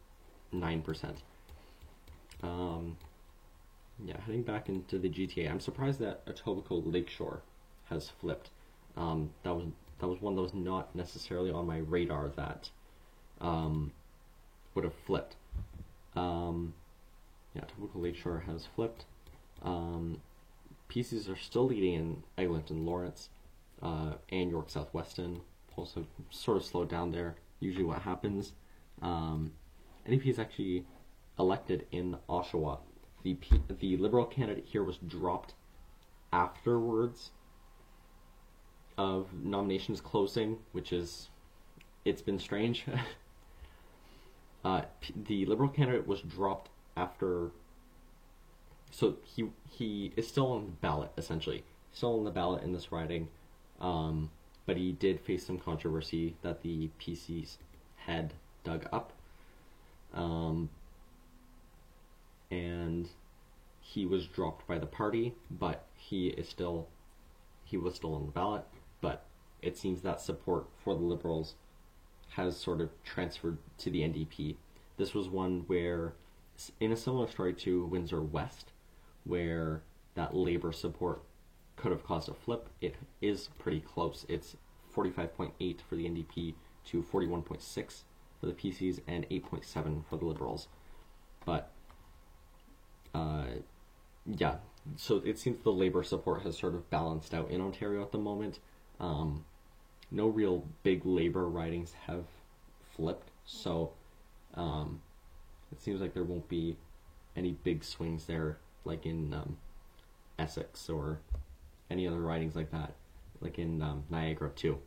Speaker 1: Yeah, heading back into the GTA, I'm surprised that Etobicoke Lakeshore has flipped. That was one that was not necessarily on my radar that would have flipped. Yeah, Etobicoke Lakeshore has flipped. PCs are still leading in Eglinton Lawrence and York South-Weston. Polls have sort of slowed down there. Usually what happens. NDP is actually elected in Oshawa. The Liberal candidate here was dropped afterwards of nominations closing, it's been strange. The Liberal candidate was dropped after, so he is still on the ballot, essentially. Still on the ballot in this riding, but he did face some controversy that the PCs had dug up. And he was dropped by the party, but he was still on the ballot. But it seems that support for the Liberals has sort of transferred to the NDP. This was one where, in a similar story to Windsor West, where that Labour support could have caused a flip, it is pretty close. It's 45.8 for the NDP to 41.6 for the PCs and 8.7 for the Liberals. But yeah, so it seems the Labour support has sort of balanced out in Ontario at the moment. No real big Labour ridings have flipped, so it seems like there won't be any big swings there, like in Essex or any other ridings like that, like in Niagara too.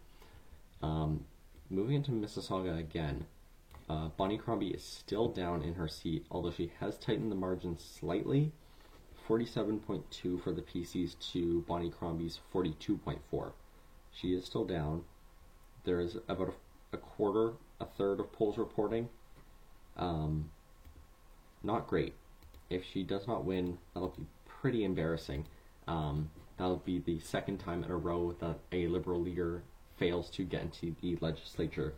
Speaker 1: Moving into Mississauga again, Bonnie Crombie is still down in her seat, although she has tightened the margin slightly, 47.2 for the PCs to Bonnie Crombie's 42.4. She is still down. There is about a third of polls reporting. Not great. If she does not win, that'll be pretty embarrassing. That'll be the second time in a row that a Liberal leader fails to get into the legislature.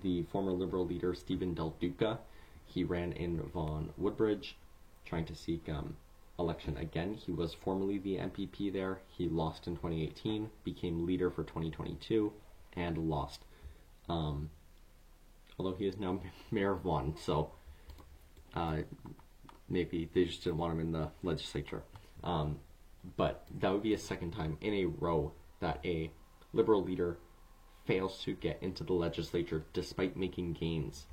Speaker 1: The former Liberal leader, Stephen Del Duca, he ran in Vaughan Woodbridge, trying to seek election again. He was formerly the MPP there. He lost in 2018, became leader for 2022, and lost. Although he is now mayor of Vaughan, so maybe they just didn't want him in the legislature. But that would be a second time in a row that a Liberal leader fails to get into the legislature despite making gains,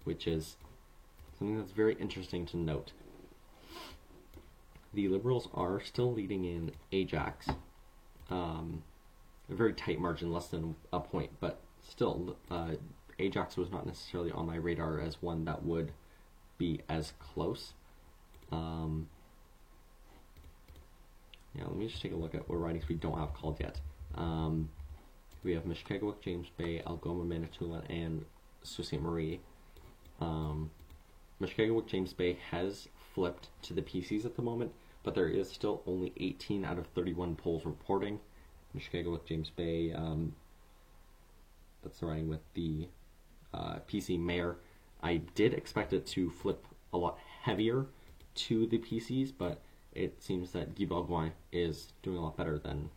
Speaker 1: which is something that's very interesting to note. the Liberals are still leading in Ajax. A very tight margin, less than a point, but still, Ajax was not necessarily on my radar as one that would be as close. Yeah, let me just take a look at what ridings we don't have called yet. We have Mushkegowuk, James Bay, Algoma, Manitoulin, and Sault Ste. Marie. Mushkegowuk, James Bay has flipped to the PCs at the moment, but there is still only 18 out of 31 polls reporting. Mushkegowuk, James Bay, that's the riding with the PC mayor. I did expect it to flip a lot heavier to the PCs, but it seems that Guy Bourgoin is doing a lot better than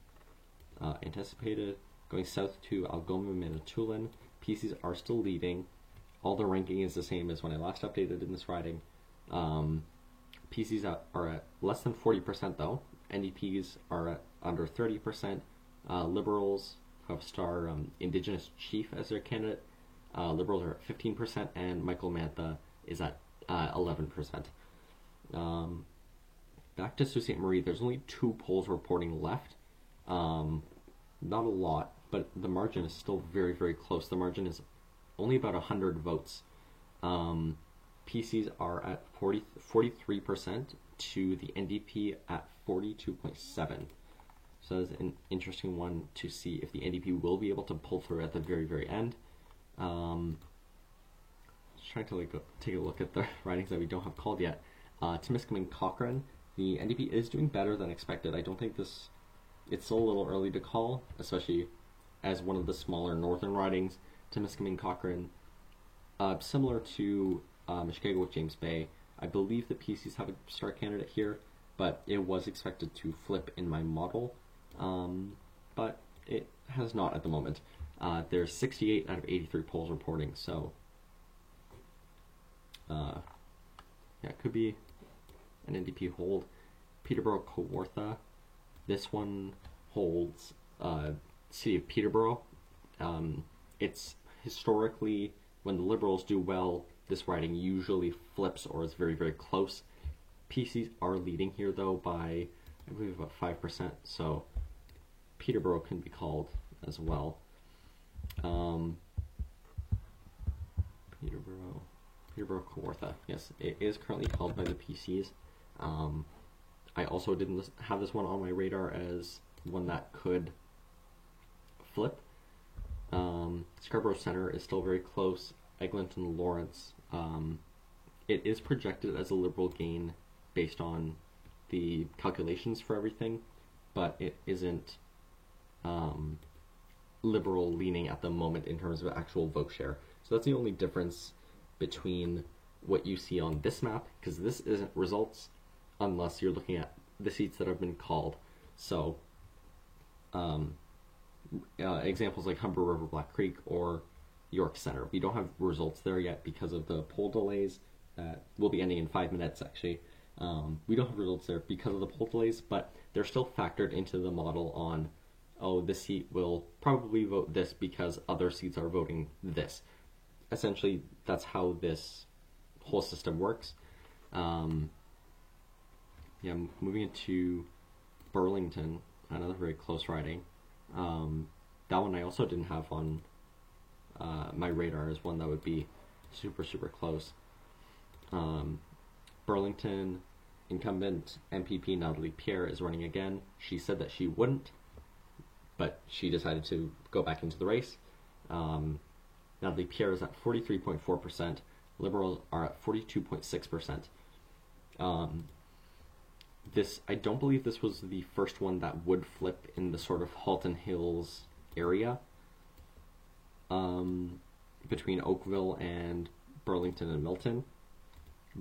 Speaker 1: anticipated. Going south to Algoma, Manitoulin, PCs are still leading. All the ranking is the same as when I last updated in this riding. PCs are at less than 40% though. NDPs are at under 30%. Liberals have star Indigenous Chief as their candidate. Liberals are at 15%, and Michael Mantha is at 11%. Back to Sault Ste. Marie, there's only 2 polls reporting left. Not a lot, but the margin is still very, very close. The margin is only about 100 votes. PCs are at 43% to the NDP at 42.7%. So that's an interesting one to see if the NDP will be able to pull through at the very, very end. Just trying to take a look at the ridings that we don't have called yet. Timiskaming Cochrane, the NDP is doing better than expected. I don't think it's still a little early to call, especially as one of the smaller northern ridings. Timiskaming Cochrane, similar to Mushkegowuk, James Bay, I believe the PCs have a star candidate here, but it was expected to flip in my model, but it has not at the moment. There's 68 out of 83 polls reporting, so yeah, it could be an NDP hold. Peterborough Kawartha, this one holds City of Peterborough. It's historically, when the Liberals do well, this riding usually flips or is very, very close. PCs are leading here though by, I believe, about 5%, so Peterborough can be called as well. Peterborough Kawartha, yes, it is currently called by the PCs. I also didn't have this one on my radar as one that could flip. Scarborough Centre is still very close. Eglinton Lawrence, it is projected as a Liberal gain based on the calculations for everything, but it isn't Liberal leaning at the moment in terms of actual vote share. So that's the only difference between what you see on this map, because this isn't results unless you're looking at the seats that have been called. So examples like Humber River, Black Creek, or York Centre. We don't have results there yet because of the poll delays that will be ending in 5 minutes actually. We don't have results there because of the poll delays, but they're still factored into the model on, oh, this seat will probably vote this because other seats are voting this. Essentially, that's how this whole system works. Yeah, moving into Burlington, another very close riding. That one I also didn't have on my radar as one that would be super, super close. Burlington incumbent MPP Natalie Pierre is running again. She said that she wouldn't, but she decided to go back into the race. Natalie Pierre is at 43.4%. Liberals are at 42.6%. I don't believe this was the first one that would flip in the sort of Halton Hills area between Oakville and Burlington and Milton.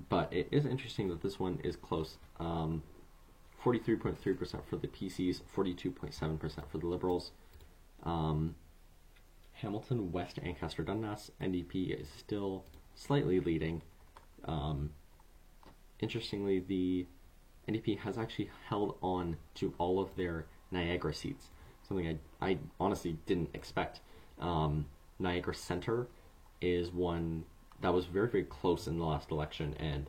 Speaker 1: But it is interesting that this one is close. 43.3% for the PCs, 42.7% for the Liberals. Hamilton, West, Ancaster, Dundas, NDP is still slightly leading. Interestingly, the NDP has actually held on to all of their Niagara seats, something I honestly didn't expect. Niagara Centre is one that was very, very close in the last election, and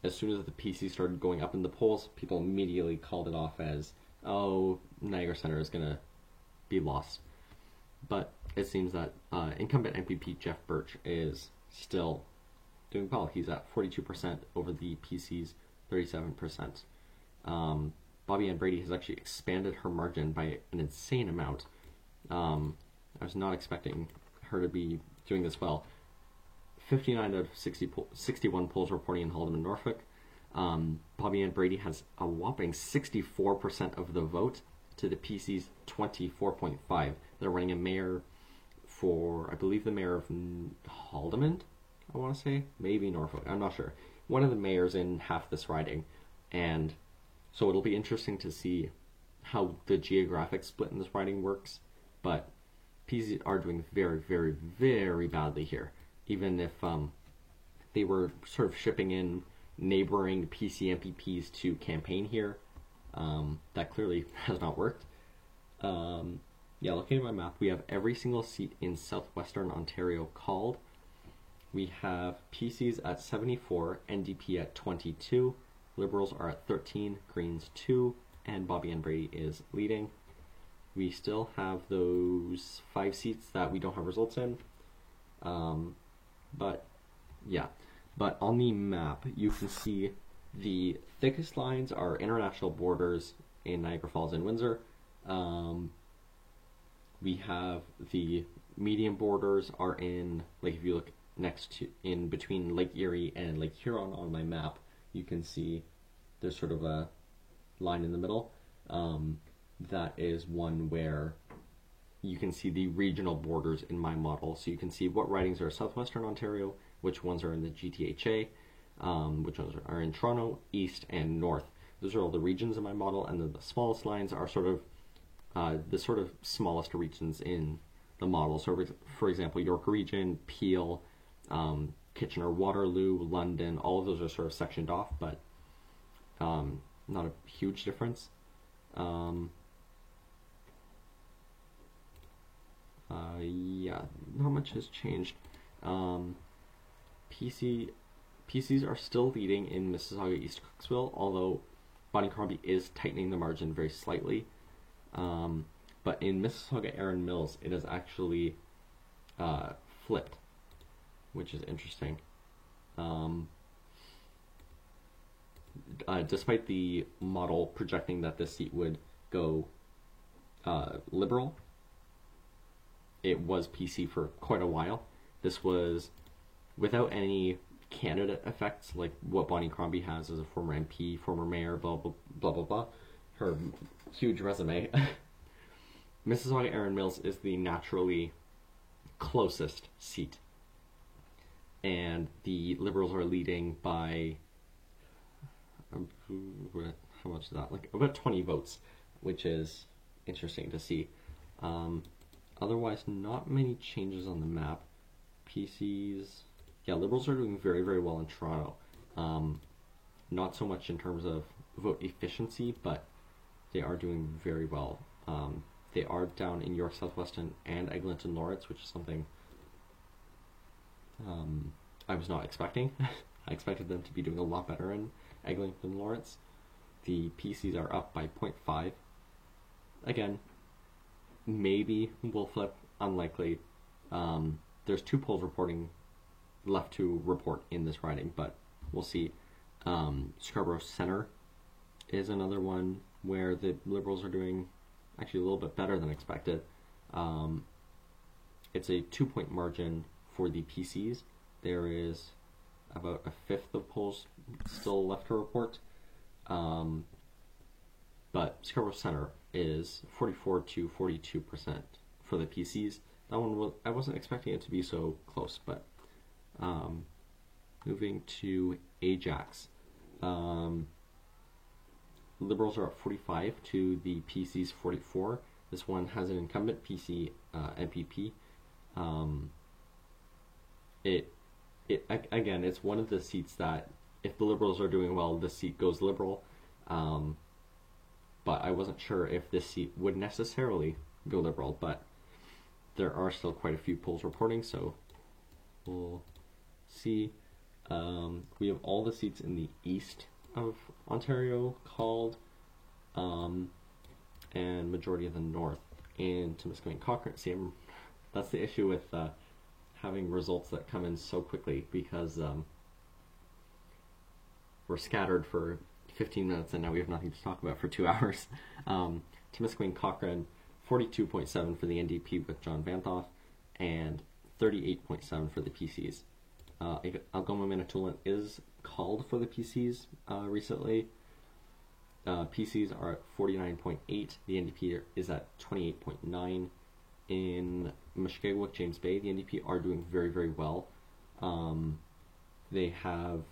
Speaker 1: as soon as the PC started going up in the polls, people immediately called it off as, oh, Niagara Centre is going to be lost. But it seems that incumbent MPP Jeff Birch is still doing well. He's at 42% over the PC's 37%. Bobby Ann Brady has actually expanded her margin by an insane amount. I was not expecting her to be doing this well. 59 out of 61 polls reporting in Haldimand, Norfolk. Bobby Ann Brady has a whopping 64% of the vote to the PC's 24.5. They're running a mayor for, I believe, the mayor of Haldimand, I want to say. Maybe Norfolk, I'm not sure. One of the mayors in half this riding. And so it'll be interesting to see how the geographic split in this riding works. But PCs are doing very, very, very badly here. Even if they were sort of shipping in neighboring PC MPPs to campaign here, that clearly has not worked. Yeah, looking at my map, we have every single seat in southwestern Ontario called. We have PCs at 74, NDP at 22, Liberals are at 13, Greens 2, and Bobby Ann Brady is leading. We still have those 5 seats that we don't have results in. But yeah, but on the map you can see the thickest lines are international borders in Niagara Falls and Windsor. We have the medium borders are in, like if you look next to, in between Lake Erie and Lake Huron on my map, you can see there's sort of a line in the middle. That is one where you can see the regional borders in my model. So you can see what ridings are southwestern Ontario, which ones are in the GTHA, which ones are in Toronto, East, and North. Those are all the regions in my model, and then the smallest lines are sort of the sort of smallest regions in the model. So for example, York Region, Peel, Kitchener, Waterloo, London, all of those are sort of sectioned off, but not a huge difference. Yeah, not much has changed. PCs are still leading in Mississauga, East Cooksville, although Bonnie Crombie is tightening the margin very slightly. But in Mississauga, Erin Mills, it is actually flipped, which is interesting. Despite the model projecting that this seat would go Liberal, it was PC for quite a while. This was without any candidate effects like what Bonnie Crombie has as a former MP, former mayor, blah, blah, blah, blah, blah. Her huge resume. Mississauga Erin Mills is the naturally closest seat. And the Liberals are leading by, how much is that? Like about 20 votes, which is interesting to see. Otherwise, not many changes on the map. PCs, yeah, Liberals are doing very, very well in Toronto. Not so much in terms of vote efficiency, but they are doing very well. They are down in York Southwestern and Eglinton Lawrence, which is something I was not expecting. I expected them to be doing a lot better in Eglinton Lawrence. The PCs are up by 0.5. Again, maybe we'll flip, unlikely. There's 2 polls reporting left to report in this riding, but we'll see. Scarborough Centre is another one where the Liberals are doing actually a little bit better than expected. It's a 2-point margin for the PCs. There is about a fifth of polls still left to report. But Scarborough Centre is 44 to 42% for the PCs. That one I wasn't expecting it to be so close, but moving to Ajax. Liberals are at 45 to the PC's 44. This one has an incumbent PC MPP. Again, it's one of the seats that if the Liberals are doing well, this seat goes Liberal. But I wasn't sure if this seat would necessarily go Liberal, but there are still quite a few polls reporting, so we'll see. We have all the seats in the east of Ontario called, and majority of the north in Timiskaming Cochrane. See, that's the issue with having results that come in so quickly, because we're scattered for 15 minutes and now we have nothing to talk about for 2 hours. Timiskaming Cochrane, 42.7 for the NDP with John Vanthof, and 38.7 for the PCs. Algoma Manitoulin is called for the PCs recently. PCs are at 49.8. The NDP is at 28.9. In Mushkegowuk, James Bay, the NDP are doing very, very well. They have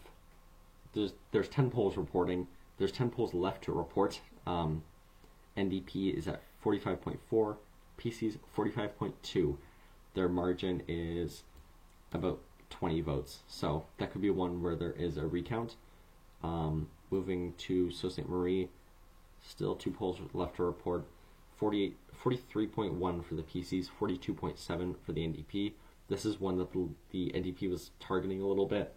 Speaker 1: there's 10 polls reporting. There's 10 polls left to report. NDP is at 45.4. PCs 45.2. Their margin is about 20 votes. So that could be one where there is a recount. Moving to Sault Ste. Marie, still 2 polls left to report. 43.1 for the PCs, 42.7 for the NDP. This is one that the NDP was targeting a little bit.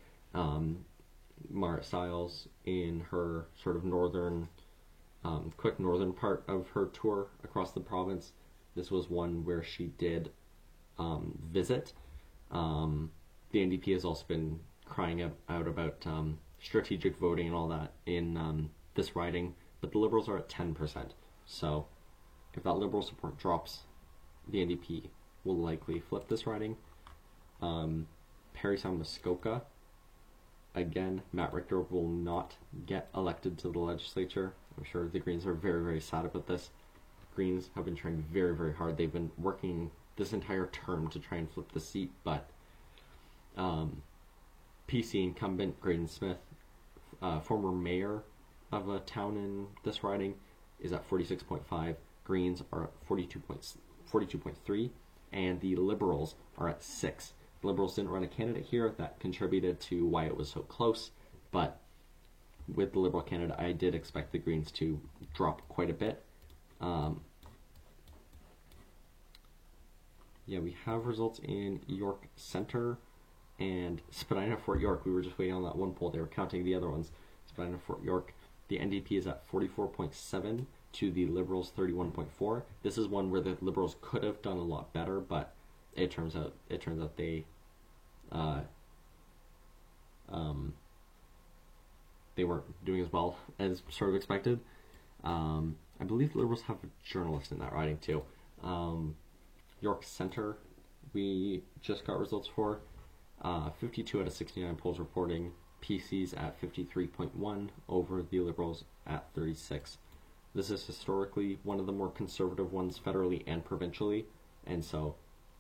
Speaker 1: Marit Stiles, in her sort of quick northern part of her tour across the province, this was one where she did visit. The NDP has also been crying out about strategic voting and all that in this riding, but the Liberals are at 10%. So if that Liberal support drops, the NDP will likely flip this riding. Parry Sound Muskoka, again, Matt Richter will not get elected to the legislature. I'm sure the Greens are very, very sad about this. Greens have been trying very, very hard. They've been working this entire term to try and flip the seat, but PC incumbent Graydon Smith, former mayor of a town in this riding, is at 46.5. Greens are at 42.3, and the Liberals are at 6. The Liberals didn't run a candidate here. That contributed to why it was so close, but with the Liberal candidate, I did expect the Greens to drop quite a bit. Yeah, we have results in York Centre and Spadina Fort York. We were just waiting on that one poll. They were counting the other ones. Spadina Fort York, the NDP is at 44.7 to the Liberals 31.4. This is one where the Liberals could have done a lot better, but it turns out they they weren't doing as well as sort of expected. I believe the Liberals have a journalist in that riding too. York Centre, we just got results for. 52 out of 69 polls reporting PCs at 53.1 over the Liberals at 36. This is historically one of the more conservative ones federally and provincially, and so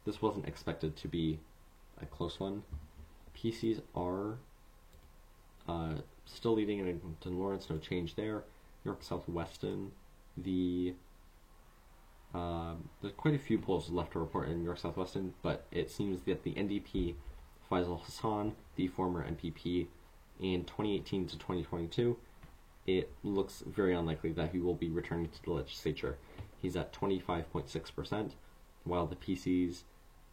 Speaker 1: this wasn't expected to be a close one. PCs are still leading in Eglinton Lawrence, no change there. York Southwestern, there's quite a few polls left to report in York Southwestern, but it seems that the NDP, Faisal Hassan, the former MPP, in 2018 to 2022, it looks very unlikely that he will be returning to the legislature. He's at 25.6%, while the PCs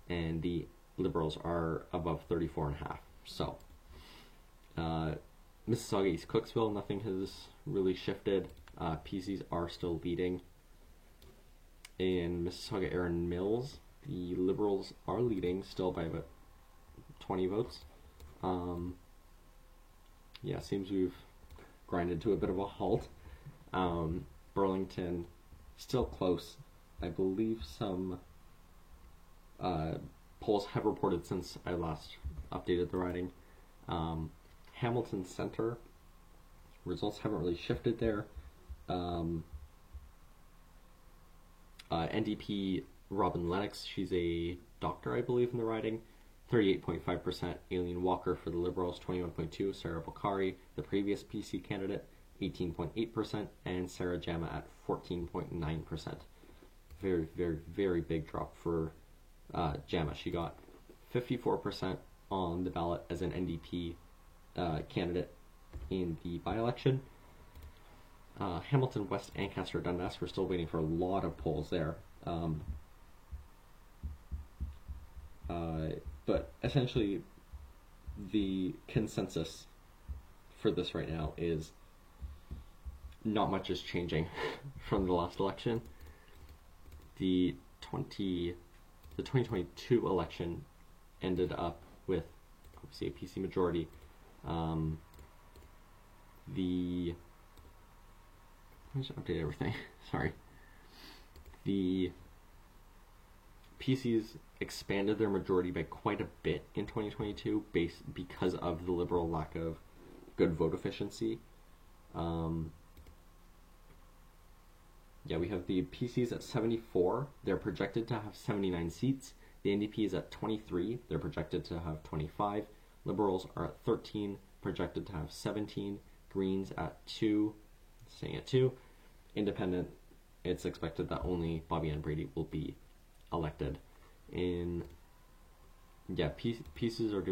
Speaker 1: and the Liberals are above 34.5%. So, Mississauga East Cooksville, nothing has really shifted. PCs are still leading. In Mississauga Erin Mills, the Liberals are leading still by about 20 votes. Yeah, seems we've grinded to a bit of a halt. Burlington, still close. I believe some polls have reported since I last updated the riding. Hamilton Centre, results haven't really shifted there. NDP Robin Lennox, she's a doctor, I believe, in the riding. 38.5%. Aileen Walker for the Liberals, 21.2%. Sarah Bokhari, the previous PC candidate, 18.8%. And Sarah Jama at 14.9%. Very, very, very big drop for Jama. She got 54% on the ballot as an NDP candidate in the by-election. Hamilton West, Ancaster Dundas, we're still waiting for a lot of polls there. But essentially, the consensus for this right now is not much is changing from the last election. The 2022 election ended up with obviously a PC majority. Let me just update everything. Sorry. The PCs expanded their majority by quite a bit in 2022 because of the Liberal lack of good vote efficiency. We have the PCs at 74. They're projected to have 79 seats. The NDP is at 23. They're projected to have 25. Liberals are at 13, projected to have 17. Greens at 2, staying at 2. Independent, it's expected that only Bobby Ann Brady will be elected. PCs are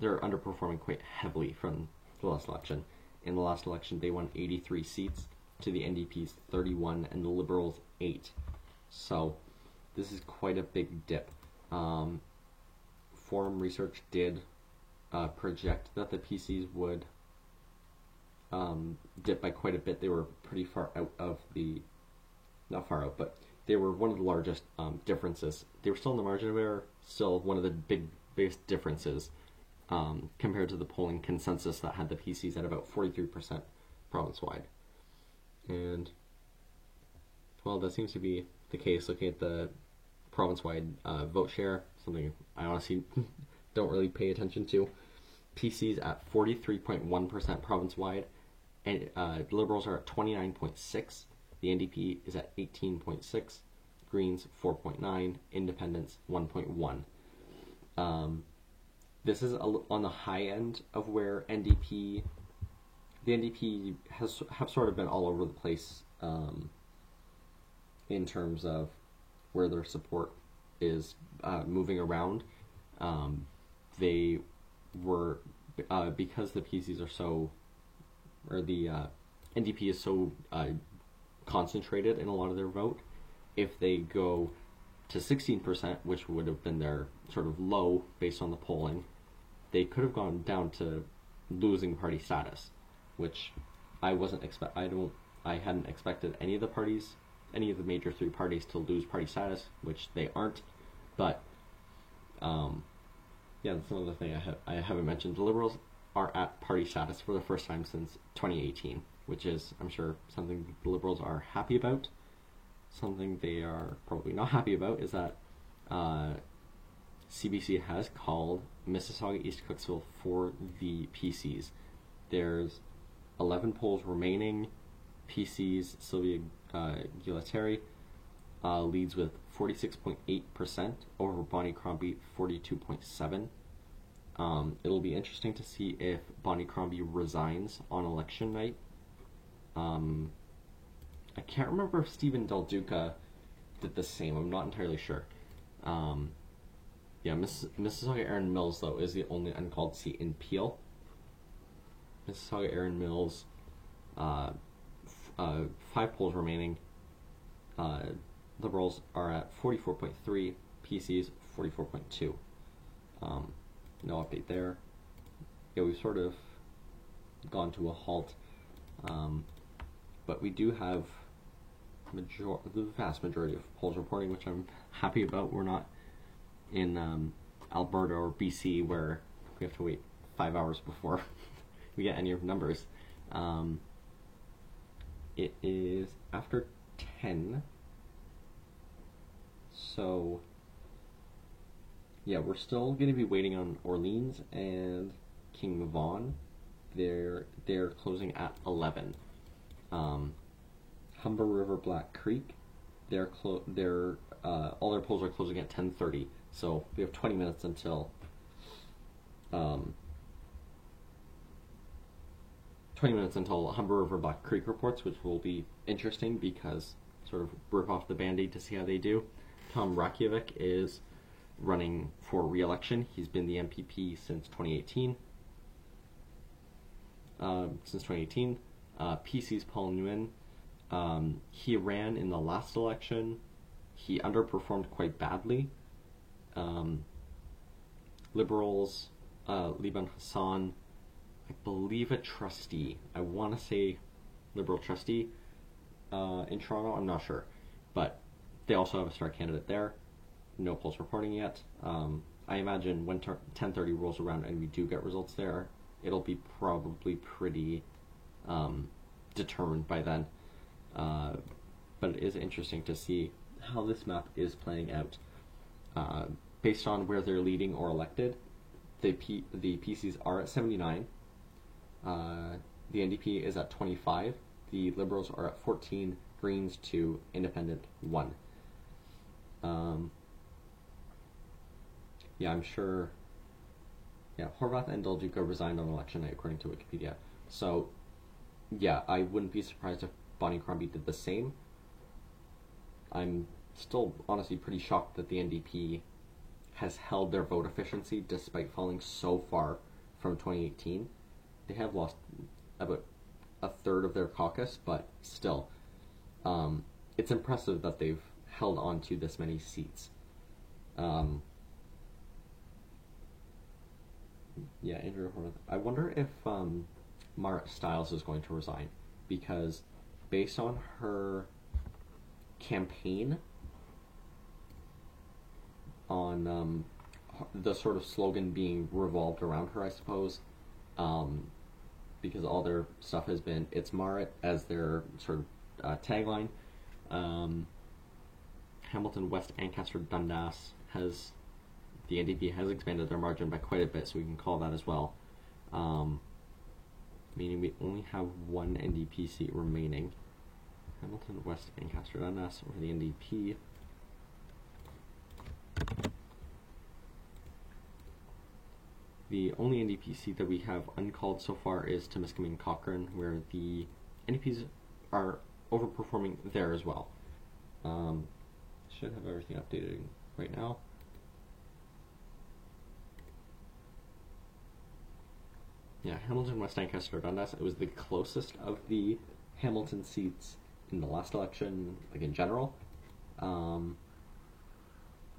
Speaker 1: they're underperforming quite heavily from the last election. In the last election, they won 83 seats to the NDP's 31 and the Liberals 8. So this is quite a big dip. Forum Research did project that the PCs would dip by quite a bit. They were pretty far out of not far out, but they were one of the largest differences. They were still in the margin of error, still one of the biggest differences compared to the polling consensus that had the PCs at about 43% province-wide. And, well, that seems to be the case looking at the province-wide vote share, something I honestly don't really pay attention to. PCs at 43.1% province-wide, and Liberals are at 29.6%. The NDP is at 18.6%, Greens 4.9%, Independents 1.1%. This is on the high end of where the NDP have sort of been all over the place in terms of where their support is moving around. They were, because the PCs are so, or the NDP is so concentrated in a lot of their vote, if they go to 16%, which would have been their sort of low based on the polling, they could have gone down to losing party status, which I hadn't expected any of the major three parties to lose party status, which they aren't. But that's another thing I haven't mentioned. The Liberals are at party status for the first time since 2018, which is, I'm sure, something the Liberals are happy about. Something they are probably not happy about is that CBC has called Mississauga East Cooksville for the PCs. There's 11 polls remaining. PCs, Sylvia Gualtieri leads with 46.8% over Bonnie Crombie 42.7%. It'll be interesting to see if Bonnie Crombie resigns on election night. I can't remember if Stephen Del Duca did the same. I'm not entirely sure. Mississauga Erin Mills, though, is the only uncalled seat in Peel. Mississauga Erin Mills, 5 polls remaining. Liberals are at 44.3, PCs 44.2. No update there. We've sort of gone to a halt. But we do have the vast majority of polls reporting, which I'm happy about. We're not in Alberta or BC where we have to wait 5 hours before we get any numbers. It is after 10, so we're still going to be waiting on Orleans and King Vaughan. They're closing at 11. Humber River Black Creek, all their polls are closing at 10:30. So we have 20 minutes until 20 minutes until Humber River Black Creek reports, which will be interesting because sort of rip off the Band-Aid to see how they do. Tom Rakiewicz is running for re-election. He's been the MPP since 2018. PC's Paul Nguyen. He ran in the last election. He underperformed quite badly. Liberals Liban Hassan, I believe a trustee. I want to say Liberal trustee in Toronto. I'm not sure, but they also have a star candidate there. No polls reporting yet. I imagine when 10:30 rolls around and we do get results there, it'll be probably pretty determined by then. But it is interesting to see how this map is playing out. Based on where they're leading or elected, the PCs are at 79. The NDP is at 25. The Liberals are at 14. Greens 2. Independent 1. Yeah, I'm sure. Yeah, Horvath and Del Duca resigned on election night, according to Wikipedia. So, yeah, I wouldn't be surprised if Bonnie Crombie did the same. I'm still honestly pretty shocked that the NDP has held their vote efficiency despite falling so far from 2018. They have lost about a third of their caucus, but still, it's impressive that they've held on to this many seats. Yeah, Andrew Horvath. I wonder if Marit Stiles is going to resign, because based on her campaign, on the sort of slogan being revolved around her, I suppose, because all their stuff has been "It's Marit" as their sort of tagline. Hamilton West, Ancaster, Dundas the NDP has expanded their margin by quite a bit, so we can call that as well. Meaning we only have one NDP seat remaining. Hamilton West, Ancaster, Dundas over the NDP. The only NDP seat that we have uncalled so far is Timiskaming Cochrane, where the NDPs are overperforming there as well. Should have everything updated right now. Yeah, Hamilton, West Ancaster, Dundas. It was the closest of the Hamilton seats in the last election, like in general.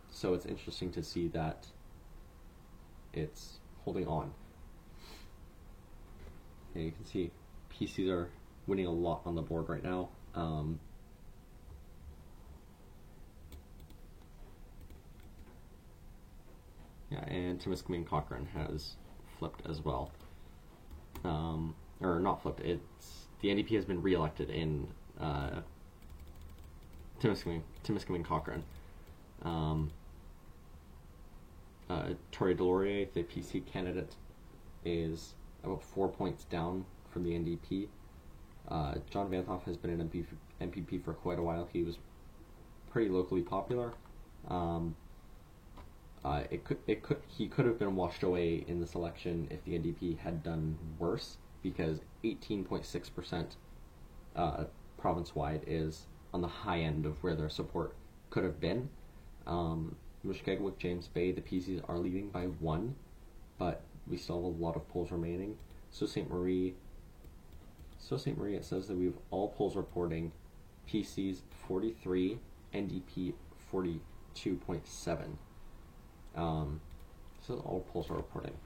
Speaker 1: So it's interesting to see that it's holding on. And you can see PCs are winning a lot on the board right now. Yeah, and Timiskaming Cochrane has flipped as well. Or not flipped. It's the NDP has been re-elected in Timiskaming Cochrane. Tory Delorier, the PC candidate, is about 4 points down from the NDP. John Vanhoff has been an MPP for quite a while. He was pretty locally popular. He could have been washed away in this election if the NDP had done worse, because 18.6% province-wide is on the high end of where their support could have been. Mushkegowuk, James Bay, the PCs are leading by 1, but we still have a lot of polls remaining. Sault Ste. Marie, it says that we have all polls reporting PCs 43, NDP 42.7. So all polls are reporting.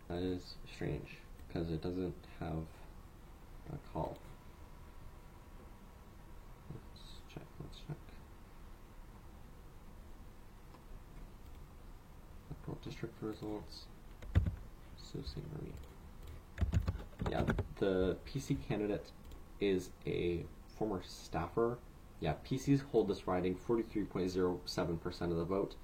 Speaker 1: That is strange, because it doesn't have a call. Let's check. Electoral district results. Sault Ste. Marie. Yeah, the PC candidate is a former staffer. Yeah, PCs hold this riding 43.07% of the vote.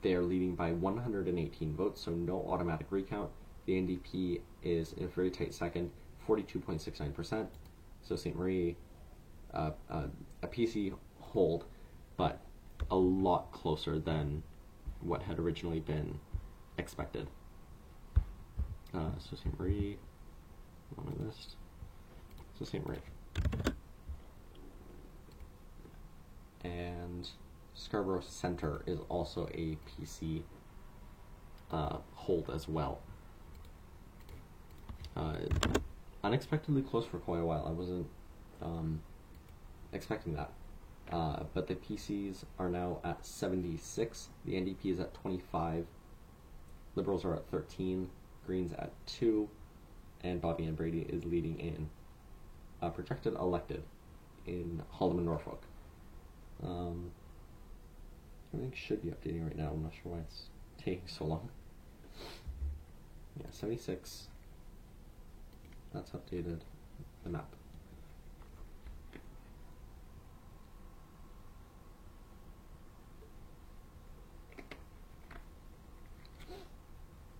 Speaker 1: They are leading by 118 votes, so no automatic recount. The NDP is in a very tight second, 42.69%. So St. Marie, a PC hold, but a lot closer than what had originally been expected. So St. Marie, on my list. So St. Marie. And Scarborough Centre is also a PC hold as well. Unexpectedly close for quite a while. I wasn't expecting that. But the PCs are now at 76. The NDP is at 25. Liberals are at 13. Greens at 2. And Bobby Ann Brady is leading in projected elected in Haldeman, Norfolk. Everything should be updating right now. I'm not sure why it's taking so long. Yeah, 76. That's updated the map.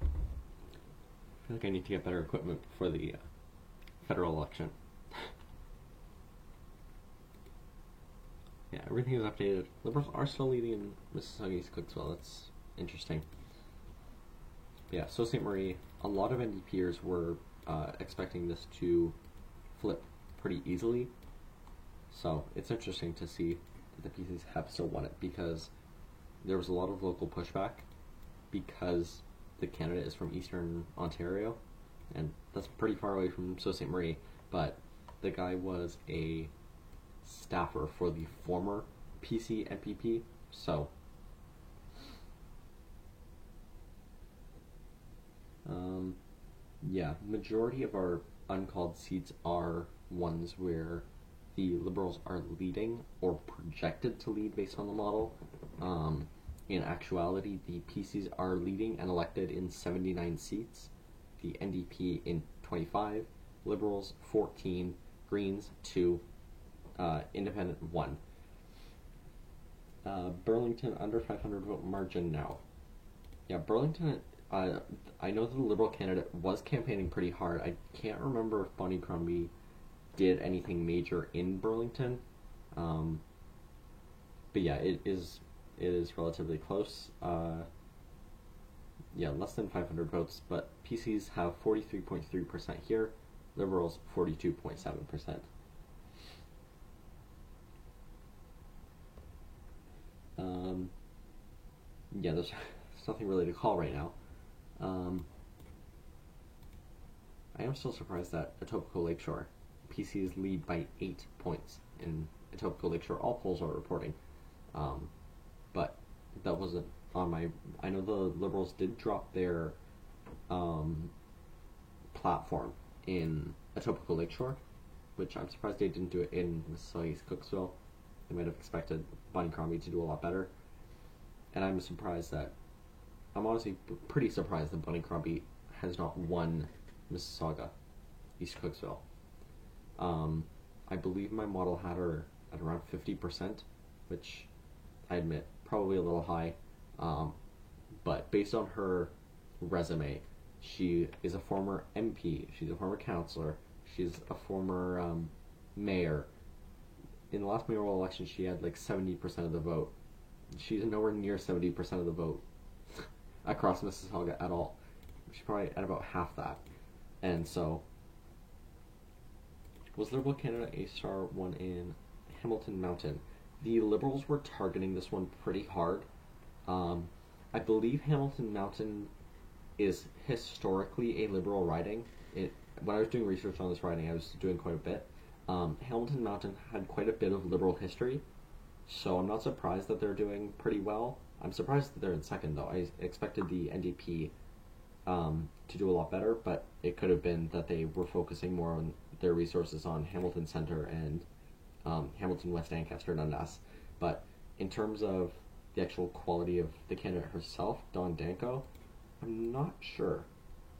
Speaker 1: I feel like I need to get better equipment for the federal election. Yeah, everything is updated. Liberals are still leading in Mississauga East Cooksville. That's interesting. Yeah, Sault Ste. Marie, a lot of NDPers were expecting this to flip pretty easily. So it's interesting to see that the PCs have still won it, because there was a lot of local pushback because the candidate is from Eastern Ontario, and that's pretty far away from Sault Ste. Marie, but the guy was a staffer for the former PC NPP, so yeah, majority of our uncalled seats are ones where the Liberals are leading or projected to lead based on the model. In actuality, the PCs are leading and elected in 79 seats, the NDP in 25, Liberals 14, Greens 2, Independent 1. Burlington under 500 vote margin now. Yeah, Burlington, I know that the Liberal candidate was campaigning pretty hard. I can't remember if Bonnie Crombie did anything major in Burlington. But yeah, it is relatively close. Yeah, less than 500 votes, but PCs have 43.3% here, Liberals 42.7%. Yeah, there's nothing really to call right now. I am still surprised that Etobicoke Lakeshore PCs lead by 8 points in Etobicoke Lakeshore. All polls are reporting, but that wasn't on my. I know the Liberals did drop their platform in Etobicoke Lakeshore, which I'm surprised they didn't do it in Mississauga East Cooksville. They might have expected Bonnie Crombie to do a lot better, and I'm surprised that. I'm honestly pretty surprised that Bonnie Crombie has not won Mississauga East Cooksville. I believe my model had her at around 50%, which I admit probably a little high, but based on her resume, she is a former MP, she's a former councillor, she's a former mayor. In the last mayoral election, she had like 70% of the vote. She's nowhere near 70% of the vote across Mississauga at all. She's probably at about half that. And so, was Liberal Canada a star one in Hamilton Mountain? The Liberals were targeting this one pretty hard. I believe Hamilton Mountain is historically a Liberal riding. When I was doing research on this riding, I was doing quite a bit. Hamilton Mountain had quite a bit of Liberal history, so I'm not surprised that they're doing pretty well. I'm surprised that they're in second, though. I expected the NDP to do a lot better, but it could have been that they were focusing more on their resources on Hamilton Centre and Hamilton West Ancaster Dundas. But in terms of the actual quality of the candidate herself, Dawn Danko, I'm not sure.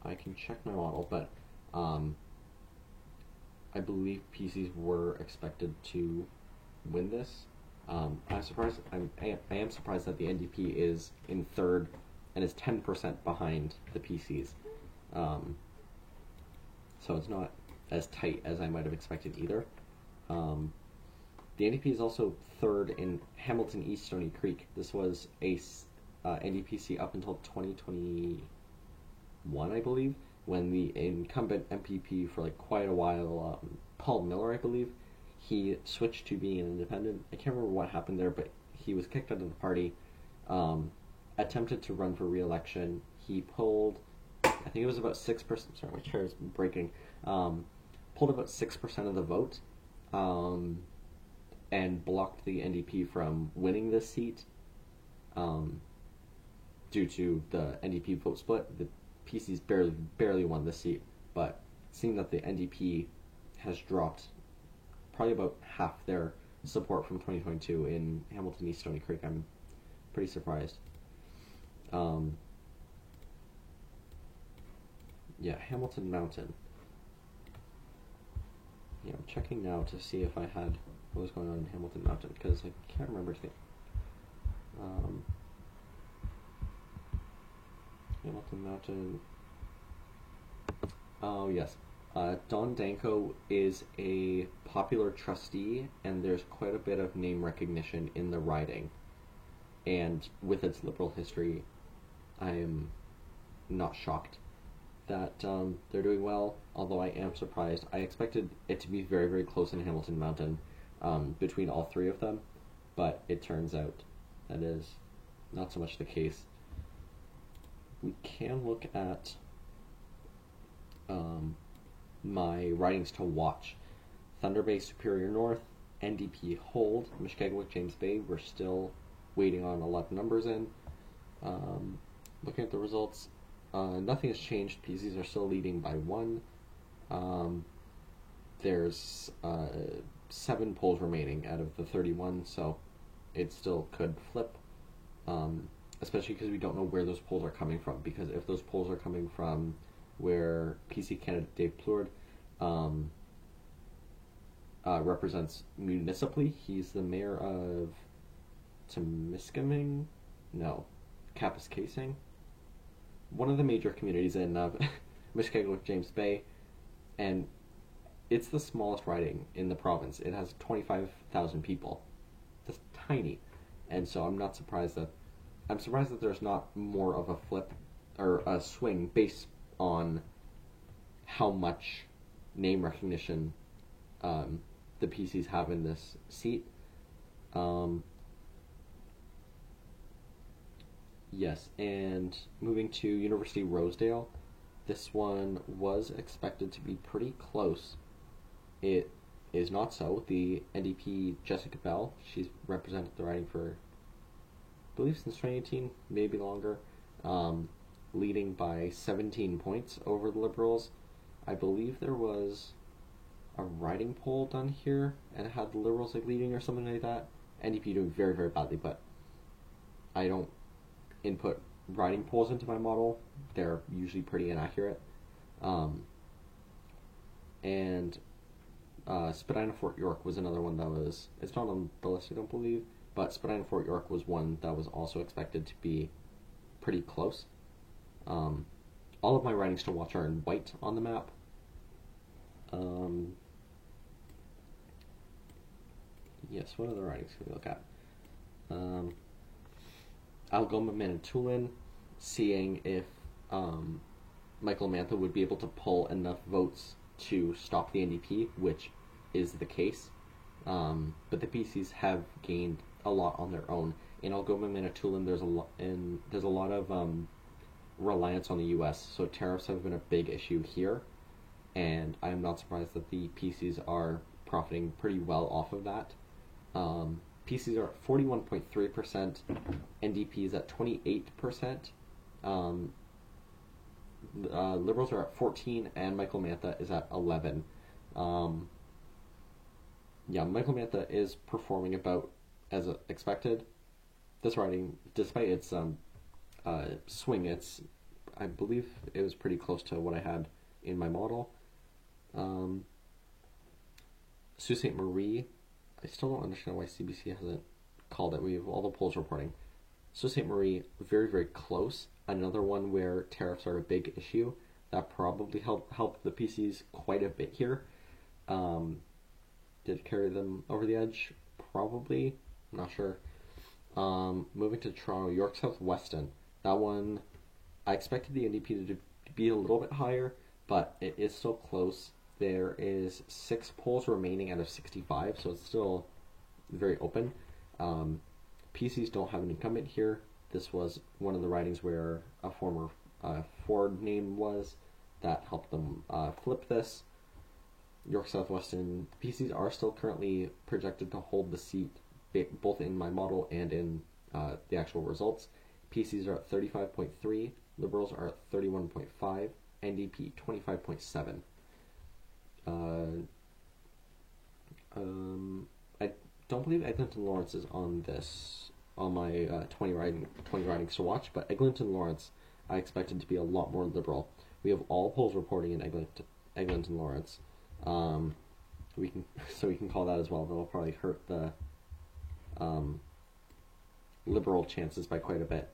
Speaker 1: I can check my model, but I believe PCs were expected to win this. I'm surprised. I am surprised that the NDP is in third and is 10% behind the PCs. So it's not as tight as I might have expected either. The NDP is also third in Hamilton East Stony Creek. This was a NDPC up until 2021, I believe, when the incumbent MPP for like quite a while, Paul Miller, I believe, he switched to being an independent. I can't remember what happened there, but he was kicked out of the party, attempted to run for re-election. He pulled, I think it was about 6%, sorry, my chair is breaking, pulled about 6% of the vote, and blocked the NDP from winning this seat due to the NDP vote split. The PCs barely won this seat, but seeing that the NDP has dropped probably about half their support from 2022 in Hamilton East Stony Creek, I'm pretty surprised. Yeah, Hamilton Mountain. Yeah, I'm checking now to see if I had what was going on in Hamilton Mountain, because I can't remember. Hamilton Mountain. Oh, yes. Don Danko is a popular trustee, and there's quite a bit of name recognition in the riding. And with its liberal history, I am not shocked that they're doing well, although I am surprised. I expected it to be very, very close in Hamilton Mountain between all three of them, but it turns out that is not so much the case. We can look at my ridings to watch. Thunder Bay, Superior North, NDP hold. Mushkegowuk, James Bay, we're still waiting on a lot of numbers in. Looking at the results, nothing has changed. PCs are still leading by 1. There's 7 polls remaining out of the 31, so it still could flip, especially because we don't know where those polls are coming from. Because if those polls are coming from where PC candidate Dave Plourde represents municipally, he's the mayor of Temiskaming? No, Kapuskasing? One of the major communities in Mushkegowuk, James Bay, and it's the smallest riding in the province. It has 25,000 people. That's tiny, and so I'm surprised that there's not more of a flip or a swing based on how much name recognition the PCs have in this seat. Yes, and moving to University Rosedale, this one was expected to be pretty close. It is not so. The NDP Jessica Bell, she's represented the riding for, I believe, since 2018, maybe longer, leading by 17 points over the Liberals. I believe there was a riding poll done here, and it had the Liberals leading or something like that. NDP doing very, very badly, but I don't input riding polls into my model. They're usually pretty inaccurate. And Spadina Fort York was another one that was, it's not on the list, I don't believe, but Spadina Fort York was one that was also expected to be pretty close. All of my ridings to watch are in white on the map. Yes, what other ridings can we look at? Algoma Manitoulin, seeing if Michael Mantha would be able to pull enough votes to stop the NDP, which is the case. But the PCs have gained a lot on their own. In Algoma Manitoulin, there's a lot of reliance on the U.S., so tariffs have been a big issue here, and I'm not surprised that the PCs are profiting pretty well off of that. PCs are at 41.3%, NDP is at 28%, Liberals are at 14%, and Michael Mantha is at 11%. Yeah, Michael Mantha is performing about as expected. This riding, despite its swing, I believe it was pretty close to what I had in my model. Sault Ste. Marie, I still don't understand why CBC hasn't called it. We have all the polls reporting. Sault Ste. Marie, very, very close. Another one where tariffs are a big issue. That probably helped the PCs quite a bit here. Did it carry them over the edge? Probably. I'm not sure. Moving to Toronto, York South Weston. That one, I expected the NDP to be a little bit higher, but it is still close. There is 6 polls remaining out of 65, so it's still very open. PCs don't have an incumbent here. This was one of the ridings where a former Ford name was that helped them flip this. York Southwestern, PCs are still currently projected to hold the seat, both in my model and in the actual results. PCs are at 35.3, Liberals are at 31.5, NDP 25.7. I don't believe Eglinton Lawrence is on my 20 ridings to watch, but Eglinton Lawrence I expected to be a lot more liberal. We have all polls reporting in Eglinton Lawrence. We can call that as well. That'll probably hurt the liberal chances by quite a bit.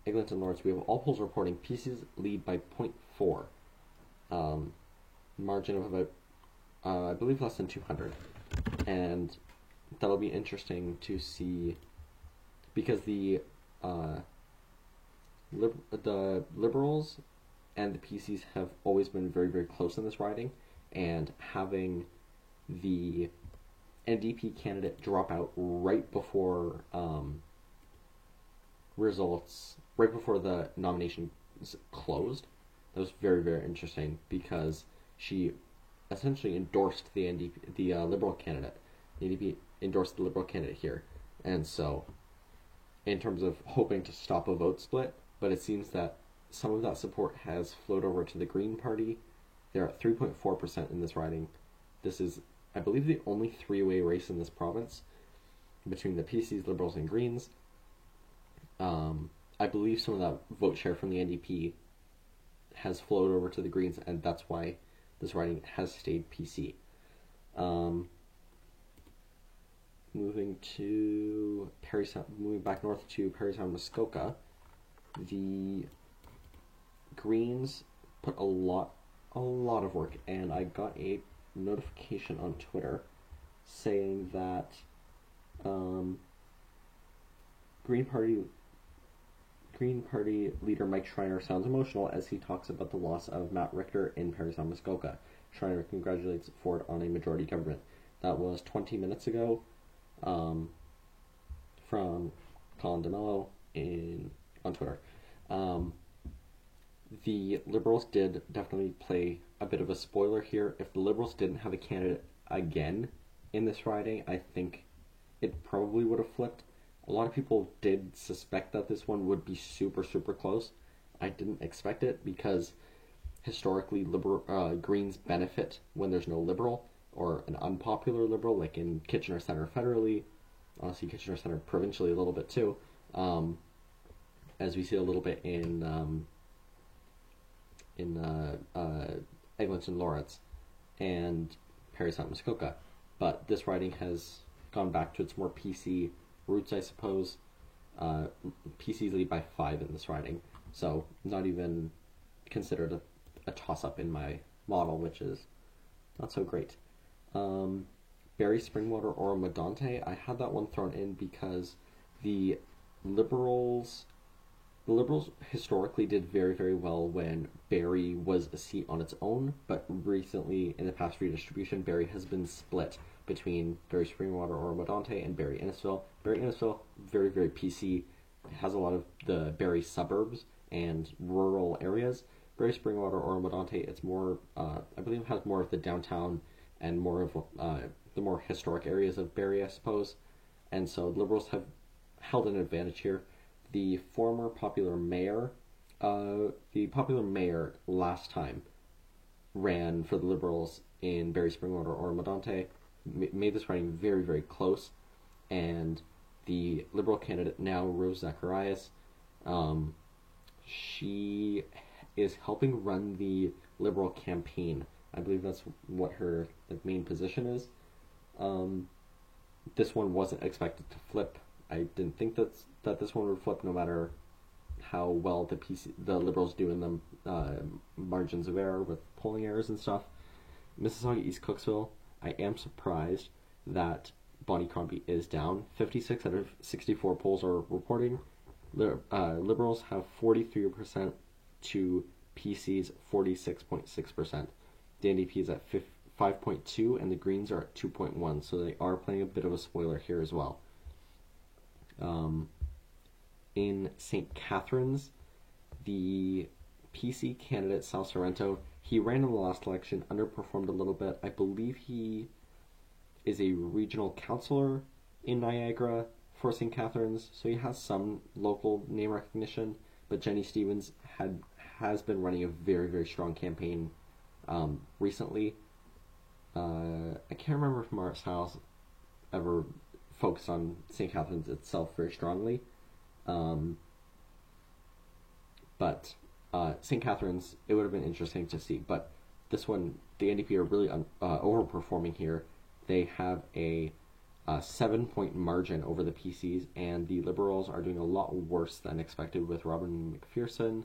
Speaker 1: Eglinton Lawrence, we have all polls reporting PCs lead by 0.4. Margin of about, I believe, less than 200. And that'll be interesting to see, because the Liberals and the PCs have always been very, very close in this riding, and having the NDP candidate drop out right before the nomination closed, that was very, very interesting, because she essentially endorsed the Liberal candidate. The NDP endorsed the Liberal candidate here, and so in terms of hoping to stop a vote split, but it seems that some of that support has flowed over to the Green Party. They're at 3.4% in this riding. This is, I believe, the only three-way race in this province between the PCs, Liberals, and Greens. I believe some of that vote share from the NDP has flowed over to the Greens, and that's why this riding has stayed PC. Moving back north to Parry Sound, Muskoka, the Greens put a lot of work, and I got a notification on Twitter saying that Green Party leader Mike Schreiner sounds emotional as he talks about the loss of Matt Richter in Parry Sound, Muskoka. Schreiner congratulates Ford on a majority government. That was 20 minutes ago, from Colin DeMello on Twitter. The Liberals did definitely play a bit of a spoiler here. If the Liberals didn't have a candidate again in this riding, I think it probably would have flipped. A lot of people did suspect that this one would be super, super close. I didn't expect it because historically Greens benefit when there's no Liberal or an unpopular Liberal, like in Kitchener Centre federally, honestly Kitchener Centre provincially a little bit too, as we see a little bit in Eglinton Lawrence and Parry Sound, Muskoka. But this riding has gone back to its more PC roots, I suppose. PCs lead by 5 in this riding, so not even considered a toss-up in my model, which is not so great. Barrie Springwater or Medonte, I had that one thrown in because the Liberals historically did very, very well when Barrie was a seat on its own, but recently, in the past redistribution, Barrie has been split between Barrie Springwater or Medonte and Barrie Innisfil. Barrie Innisfil, very, very PC, has a lot of the Barrie suburbs and rural areas. Barrie Springwater or Medonte, it's more, I believe, has more of the downtown and more of the more historic areas of Barrie, I suppose. And so Liberals have held an advantage here. The former popular mayor last time ran for the Liberals in Barrie Springwater or Medonte, made this riding very, very close, and the Liberal candidate now, Rose Zacharias, she is helping run the Liberal campaign. I believe that's what her main position is. This one wasn't expected to flip. I didn't think that this one would flip, no matter how well the Liberals do in the margins of error with polling errors and stuff. Mississauga East Cooksville, I am surprised that Bonnie Crombie is down. 56 out of 64 polls are reporting. Liberals have 43% to PC's 46.6%. The NDP is at 5.2 and the Greens are at 2.1, so they are playing a bit of a spoiler here as well. In St. Catharines, the PC candidate Sal Sorrento. He ran in the last election, underperformed a little bit. I believe he is a regional councillor in Niagara for St. Catharines, so he has some local name recognition. But Jenny Stevens has been running a very, very strong campaign recently. I can't remember if Marit Stiles ever focused on St. Catharines itself very strongly. But St. Catharines, it would have been interesting to see. But this one, the NDP are really overperforming here. They have a 7-point margin over the PCs, and the Liberals are doing a lot worse than expected with Robin McPherson.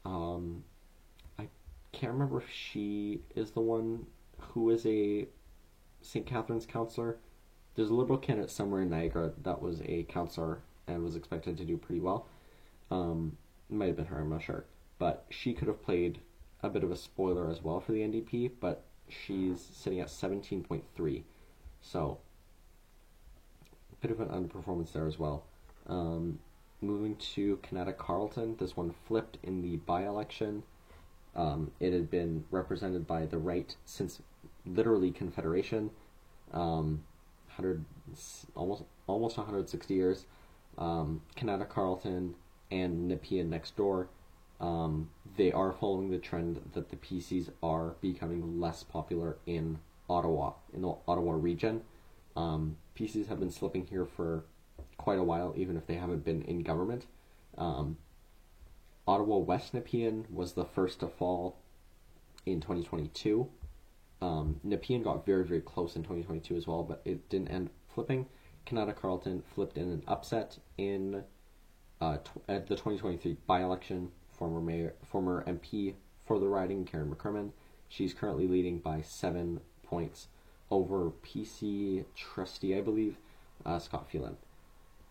Speaker 1: I can't remember if she is the one who is a St. Catharines councillor. There's a Liberal candidate somewhere in Niagara that was a councillor and was expected to do pretty well. It might have been her, I'm not sure. But she could have played a bit of a spoiler as well for the NDP, but she's sitting at 17.3. So, a bit of an underperformance there as well. Moving to Kanata Carleton, this one flipped in the by-election. It had been represented by the right since literally Confederation, 100, almost 160 years. Kanata Carleton and Nepean next door, they are following the trend that the PCs are becoming less popular in Ottawa, in the Ottawa region. PCs have been slipping here for quite a while, even if they haven't been in government. Ottawa West Nepean was the first to fall in 2022. Nepean got very, very close in 2022 as well, but it didn't end flipping. Kanata Carleton flipped in an upset in at the 2023 by-election. Former MP for the riding, Karen McCrimmon. She's currently leading by 7 points over PC trustee, I believe, Scott Phelan.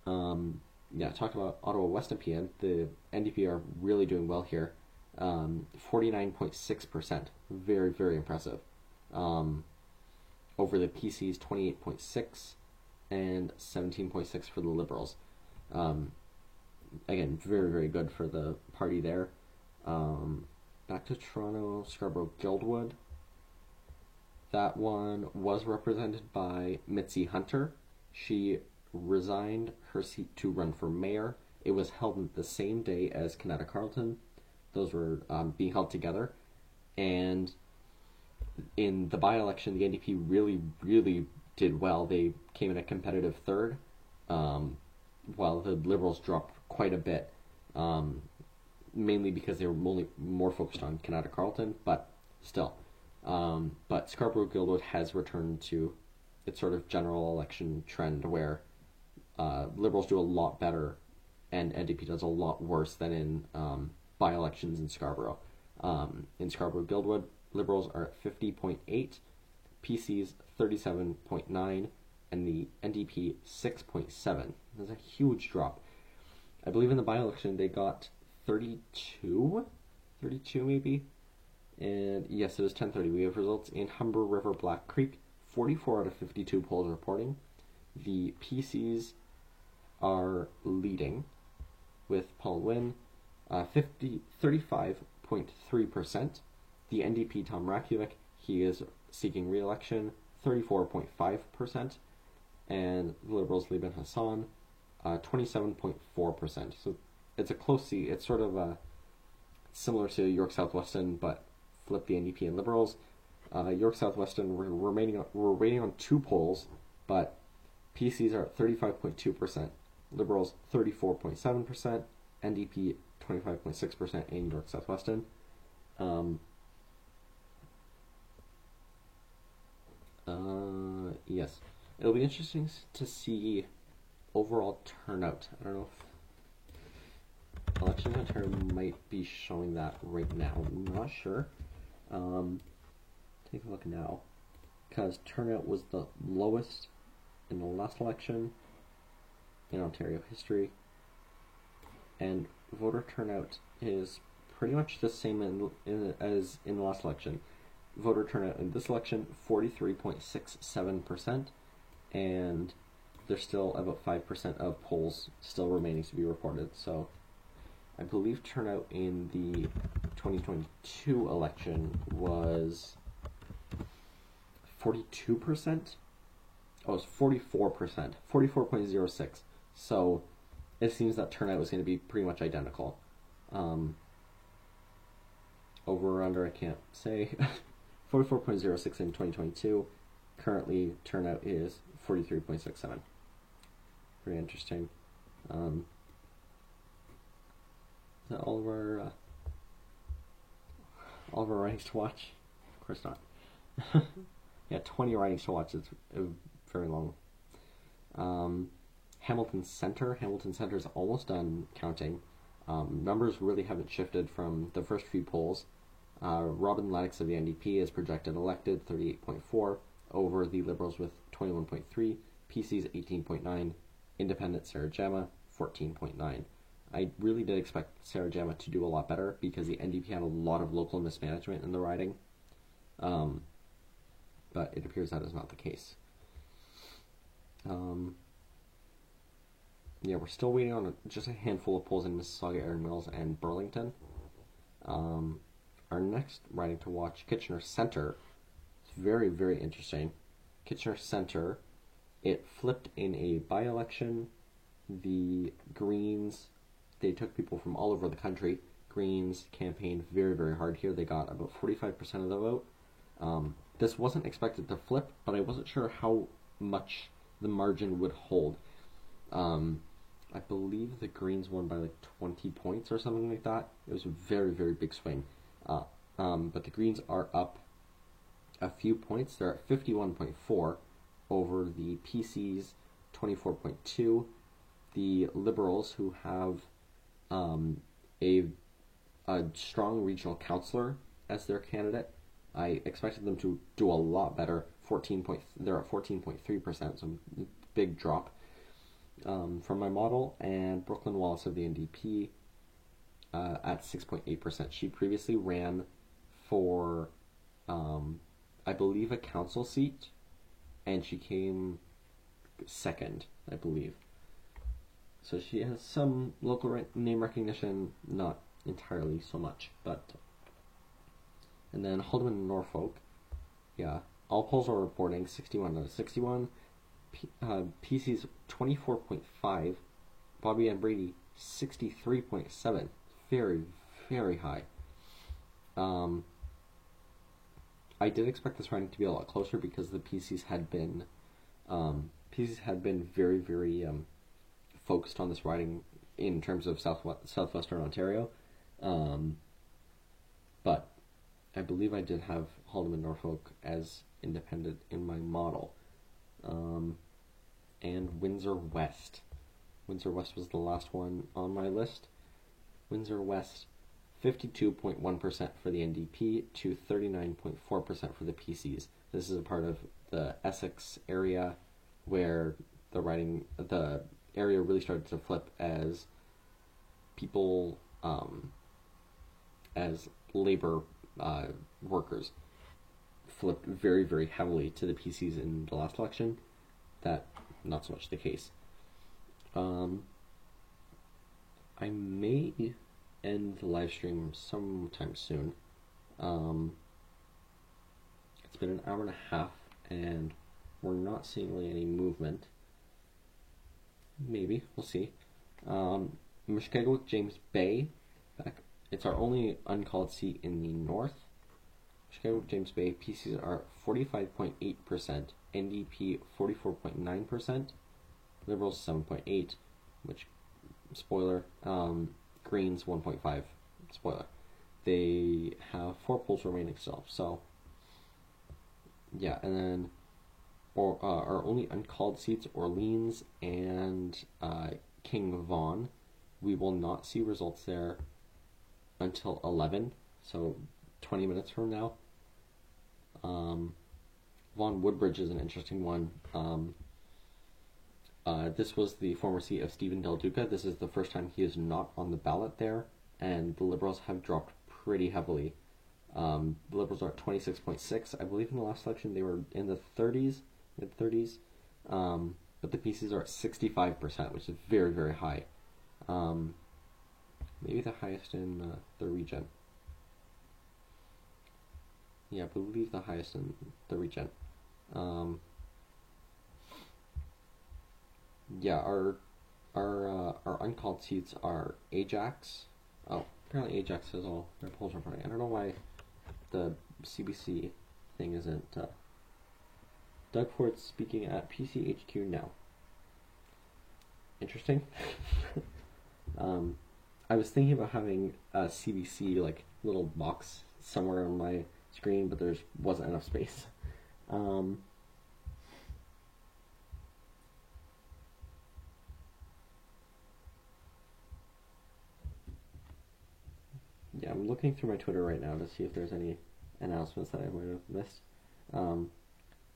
Speaker 1: Talking about Ottawa West Nepean, the NDP are really doing well here. 49.6%, very, very impressive. Over the PC's 28.6 and 17.6 for the Liberals. Again, very, very good for the party there. Back to Toronto, Scarborough Guildwood. That one was represented by Mitzi Hunter. She resigned her seat to run for mayor. It was held the same day as Kanata Carleton. Those were being held together. And in the by-election, the NDP really, really did well. They came in a competitive third, while the Liberals dropped quite a bit, mainly because they were more focused on Kanata Carleton, but still. But Scarborough Guildwood has returned to its sort of general election trend where Liberals do a lot better and NDP does a lot worse than in by-elections in Scarborough. In Scarborough Guildwood, Liberals are at 50.8, PC's 37.9, and the NDP 6.7. That's a huge drop. I believe in the by-election they got 32 maybe. And yes, it was 10:30. We have results in Humber River Black Creek. 44 out of 52 polls reporting. The PCs are leading with Paul Wynne, 35.3%. The NDP, Tom Rakovic, he is seeking re-election, 34.5%. And the Liberals, Liban Hassan, 27.4%. So it's a close seat. It's sort of similar to York South-Weston, but flip the NDP and Liberals. York South-Weston, we're waiting on 2 polls, but PCs are at 35.2%, Liberals 34.7%, NDP 25.6% in York South-Weston. Yes. It'll be interesting to see overall turnout. I don't know if Election Hunter might be showing that right now. I'm not sure. Take a look now. Because turnout was the lowest in the last election in Ontario history. And voter turnout is pretty much the same as in the last election. Voter turnout in this election, 43.67%, and there's still about 5% of polls still remaining to be reported. So I believe turnout in the 2022 election was 42%. Oh, it was 44%, 44.06. So it seems that turnout was going to be pretty much identical. Over or under, I can't say. 44.06 in 2022. Currently, turnout is 43.67. Pretty interesting. Is that all of our writings to watch? Of course not. Yeah, 20 writings to watch. It's very long. Hamilton Center. Hamilton Center is almost done counting. Numbers really haven't shifted from the first few polls. Robin Lennox of the NDP is projected elected, 38.4, over the Liberals with 21.3, PC's 18.9, Independent Sarah Jama 14.9. I really did expect Sarah Jama to do a lot better because the NDP had a lot of local mismanagement in the riding. But it appears that is not the case. Yeah, we're still waiting on just a handful of polls in Mississauga, Erin Mills, and Burlington. Our next riding to watch, Kitchener Centre. It's very, very interesting. Kitchener Centre, it flipped in a by-election. The Greens, they took people from all over the country. Greens campaigned very, very hard here. They got about 45% of the vote. This wasn't expected to flip, but I wasn't sure how much the margin would hold. I believe the Greens won by like 20 points or something like that. It was a very, very big swing. But the Greens are up a few points. They're at 51.4 over the PC's 24.2. The Liberals, who have a strong regional councillor as their candidate, I expected them to do a lot better. They're at 14.3%, so big drop from my model. And Brooklyn Wallace of the NDP at 6.8%. She previously ran for, I believe, a council seat, and she came second, I believe. So she has some local name recognition, not entirely so much, but. And then Haldimand Norfolk, yeah, all polls are reporting 61 out of 61. PC's 24.5, Bobby Ann Brady 63.7, very, very high. I did expect this riding to be a lot closer because the PCs had been very, very focused on this riding in terms of southwestern Ontario, but I believe I did have Haldimand Norfolk as independent in my model. And Windsor West. Windsor West was the last one on my list. Windsor West, 52.1% for the NDP to 39.4% for the PCs. This is a part of the Essex area where the area really started to flip as people, as labor workers flipped very, very heavily to the PCs in the last election. That, not so much the case. I may end the live stream sometime soon. It's been an hour and a half, and we're not seeing really any movement. Maybe, we'll see. Mushkegowuk, James Bay, it's our only uncalled seat in the north. Mushkegowuk, James Bay, PCs are 45.8%, NDP 44.9%, Liberals 7.8%, which, spoiler, Greens 1.5%, spoiler. They have 4 polls remaining still, so, yeah, and then our only uncalled seats, Orleans and King Vaughan. We will not see results there until 11, so 20 minutes from now. Vaughan Woodbridge is an interesting one. This was the former seat of Stephen Del Duca. This is the first time he is not on the ballot there, and the Liberals have dropped pretty heavily. The Liberals are at 26.6. I believe in the last election they were in the 30s, mid-30s, but the PCs are at 65%, which is very, very high. Maybe the highest in the region. Yeah, I believe the highest in the region. Um, yeah, our uncalled seats are Ajax. Oh, apparently Ajax has all their polls reporting. I don't know why the CBC thing isn't. Doug Ford speaking at PCHQ now. Interesting. um, I was thinking about having a CBC like little box somewhere on my screen, but there wasn't enough space. Um, yeah, I'm looking through my Twitter right now to see if there's any announcements that I might have missed. Um,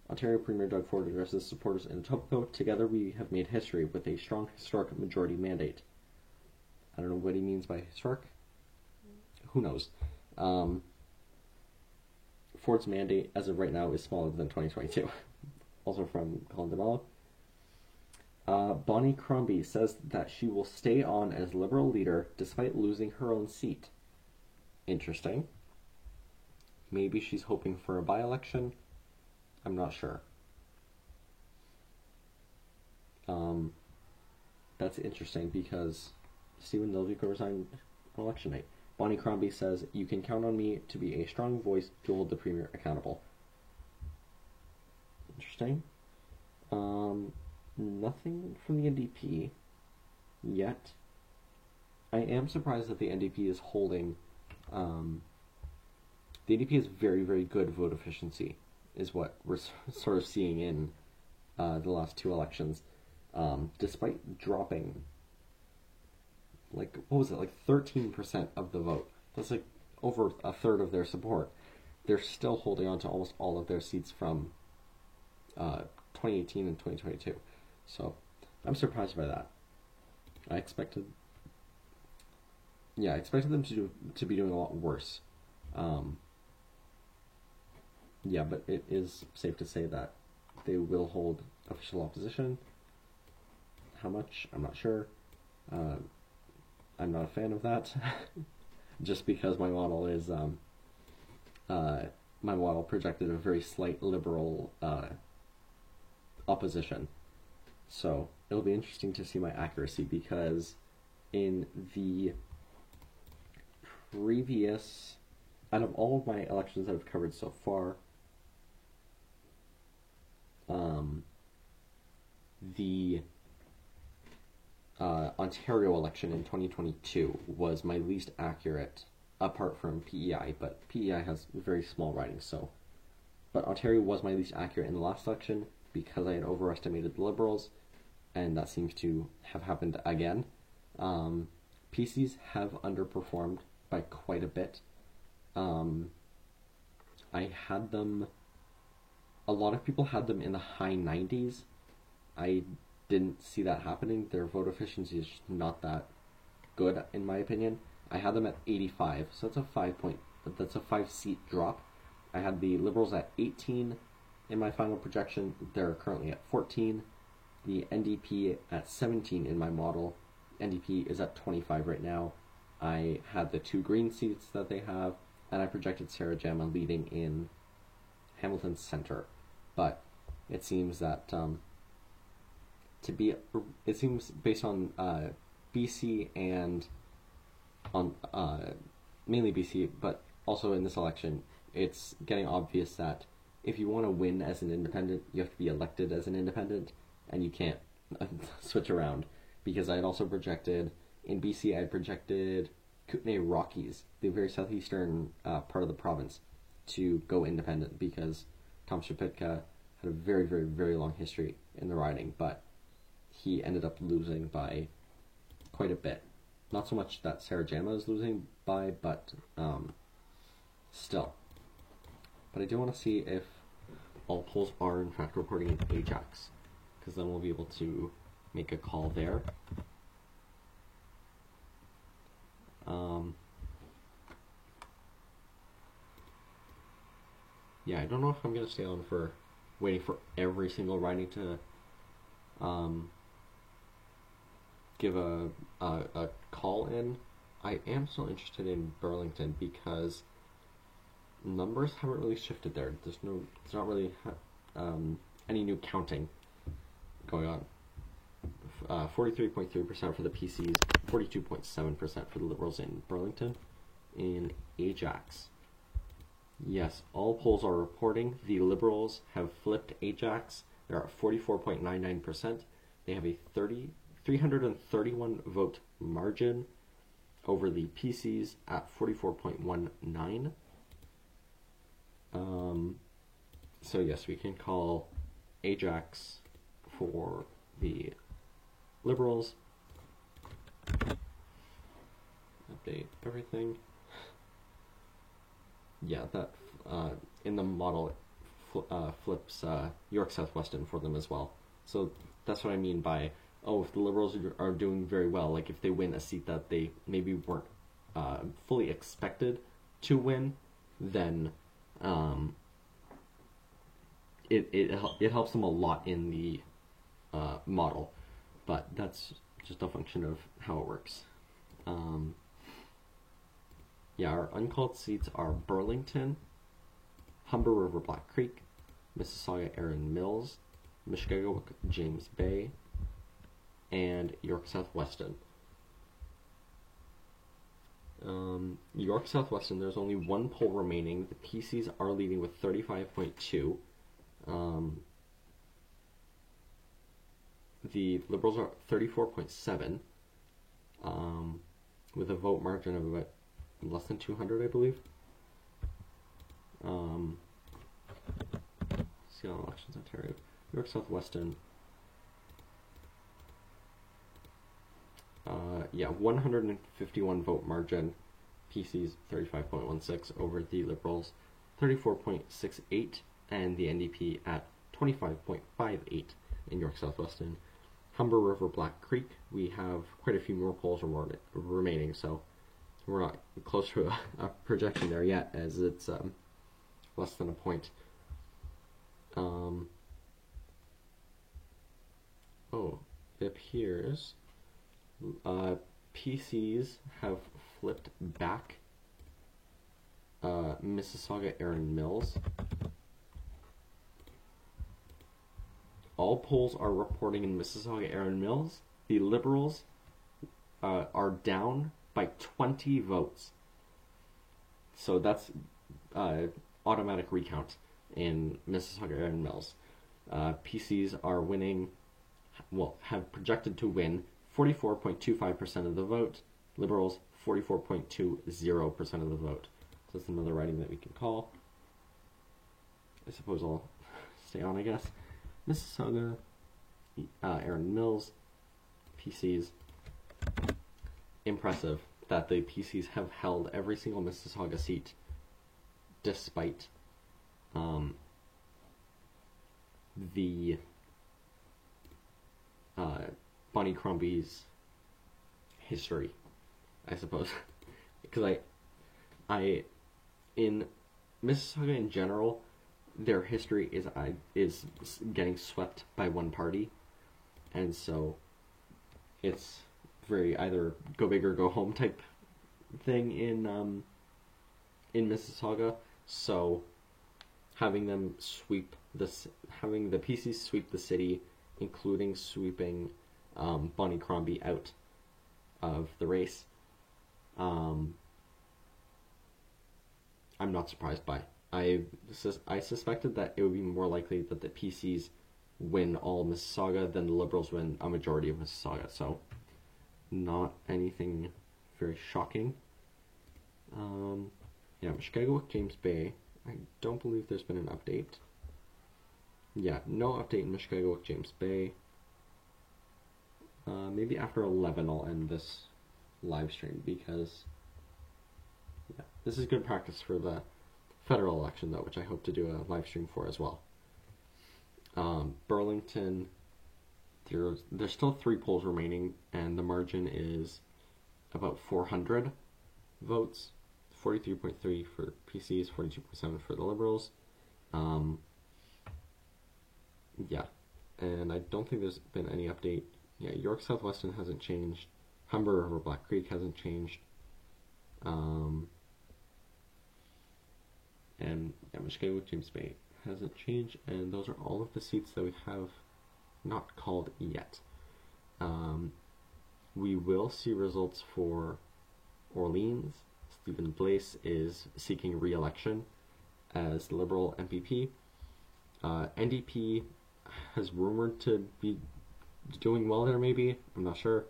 Speaker 1: Ontario Premier Doug Ford addresses supporters in Etobicoke. Together we have made history with a strong historic majority mandate. I don't know what he means by historic. Who knows? Ford's mandate, as of right now, is smaller than 2022. Also from Colin DeMello. Bonnie Crombie says that she will stay on as Liberal leader despite losing her own seat. Interesting. Maybe she's hoping for a by-election. I'm not sure. That's interesting because Stephen Nilvika resigned on election night. Bonnie Crombie says, "You can count on me to be a strong voice to hold the Premier accountable." Interesting. Nothing from the NDP yet. I am surprised that the NDP is holding. The NDP has very, very good vote efficiency, is what we're sort of seeing in the last two elections. Despite dropping, like, what was it, like 13% of the vote. That's like over a third of their support. They're still holding on to almost all of their seats from 2018 and 2022. So I'm surprised by that. I expected them to be doing a lot worse. Yeah, but it is safe to say that they will hold official opposition. How much? I'm not sure. I'm not a fan of that. Just because my model is my model projected a very slight liberal opposition. So it'll be interesting to see my accuracy, because in the previous, out of all of my elections that I've covered so far, the Ontario election in 2022 was my least accurate, apart from PEI, but PEI has very small ridings, so. But Ontario was my least accurate in the last election because I had overestimated the Liberals, and that seems to have happened again. PCs have underperformed by quite a bit. I had them. A lot of people had them in the high 90s. I didn't see that happening. Their vote efficiency is just not that good, in my opinion. I had them at 85, so that's a 5-seat drop. I had the Liberals at 18 in my final projection. They're currently at 14. The NDP at 17 in my model. NDP is at 25 right now. I had the 2 Green seats that they have, and I projected Sarah Jama leading in Hamilton Centre. But it seems that it seems based on BC and on mainly BC, but also in this election, it's getting obvious that if you want to win as an independent, you have to be elected as an independent, and you can't switch around. Because I had also projected, in BC, I had projected Kootenay Rockies, the very southeastern part of the province, to go independent, because Tom Shapitka had a very, very, very long history in the riding, but he ended up losing by quite a bit. Not so much that Sarah Jama is losing by, but still. But I do want to see if all polls are in fact reporting in Ajax, because then we'll be able to make a call there. Yeah, I don't know if I'm going to stay on for waiting for every single riding to give a call in. I am still interested in Burlington because numbers haven't really shifted there. There's not really any new counting going on. 43.3% for the PCs, 42.7% for the Liberals in Burlington. In Ajax, yes, all polls are reporting the Liberals have flipped Ajax. They're at 44.99%. They have a 331 vote margin over the PCs at 44.19. So yes, we can call Ajax for the Liberals. Update everything. Yeah, that in the model it flips York South-Weston for them as well. So that's what I mean by, if the Liberals are doing very well, like if they win a seat that they maybe weren't fully expected to win, then it helps them a lot in the model. But that's just a function of how it works. Yeah, our uncalled seats are Burlington, Humber River Black Creek, Mississauga Erin Mills, Mushkegowuk James Bay, and York South-Weston. York South-Weston, there's only one poll remaining. The PCs are leading with 35.2. The Liberals are 34.7, with a vote margin of about less than 200, I believe. Seattle Elections, Ontario. York South-Weston. 151 vote margin. PCs 35.16 over the Liberals 34.68, and the NDP at 25.58 in York South-Weston. Humber River Black Creek, we have quite a few more polls remaining, so we're not close to a projection there yet, as it's less than a point. It appears PCs have flipped back Mississauga Erin Mills. All polls are reporting in Mississauga Erin Mills. The Liberals are down by 20 votes. So that's automatic recount in Mississauga Erin Mills. PCs are winning, have projected to win 44.25% of the vote. Liberals, 44.20% of the vote. So that's another writing that we can call. I suppose I'll stay on, I guess. Mississauga, Erin Mills, PCs. Impressive that the PCs have held every single Mississauga seat despite the Bonnie Crombie's history, I suppose. Because I in Mississauga in general, their history is getting swept by one party, and so it's very either go big or go home type thing in Mississauga. So having the PCs sweep the city, including sweeping Bonnie Crombie out of the race, I'm not surprised by. I suspected that it would be more likely that the PCs win all Mississauga than the Liberals win a majority of Mississauga, so not anything very shocking. Mushkegowuk James Bay, I don't believe there's been an update. Yeah, no update in Mushkegowuk James Bay. Maybe after 11 I'll end this live stream, because this is good practice for the federal election, though, which I hope to do a live stream for as well. Burlington, there's still 3 polls remaining, and the margin is about 400 votes. 43.3 for PCs, 42.7 for the Liberals. And I don't think there's been any update. York South-Weston hasn't changed. Humber River Black Creek hasn't changed. Yeah, Mushkegowuk, James Bay hasn't changed, and those are all of the seats that we have not called yet. We will see results for Orleans. Stephen Blaise is seeking re-election as Liberal MPP. NDP has rumored to be doing well there, maybe. I'm not sure.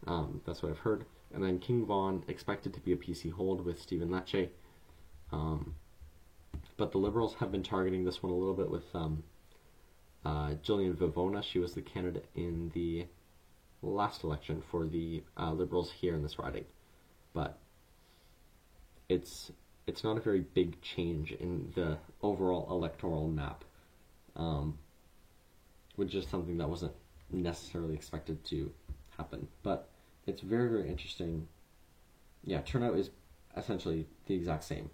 Speaker 1: That's what I've heard. And then King Vaughan expected to be a PC hold with Stephen Lecce. But the Liberals have been targeting this one a little bit with Gillian Vivona. She was the candidate in the last election for the Liberals here in this riding. But it's not a very big change in the overall electoral map, which is something that wasn't necessarily expected to happen. But it's very, very interesting. Yeah, turnout is essentially the exact same.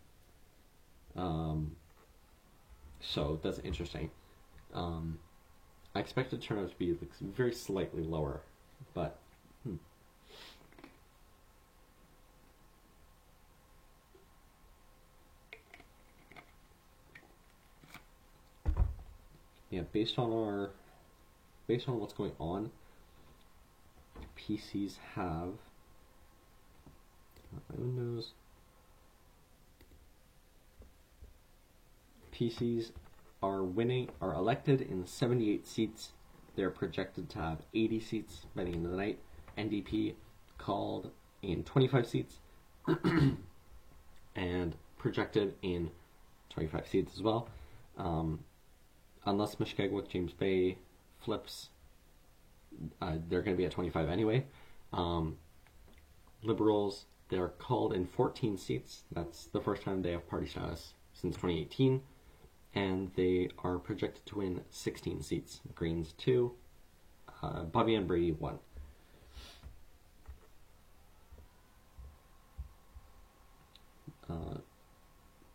Speaker 1: So that's interesting. I expected turnout to be like very slightly lower, but yeah, based on what's going on, PCs have my windows. PCs are elected in 78 seats. They're projected to have 80 seats by the end of the night. NDP called in 25 seats and projected in 25 seats as well. Unless Mushkegowuk, James Bay flips, they're going to be at 25 anyway. Liberals, they're called in 14 seats. That's the first time they have party status since 2018. And they are projected to win 16 seats. Greens 2, Bobby and Brady 1.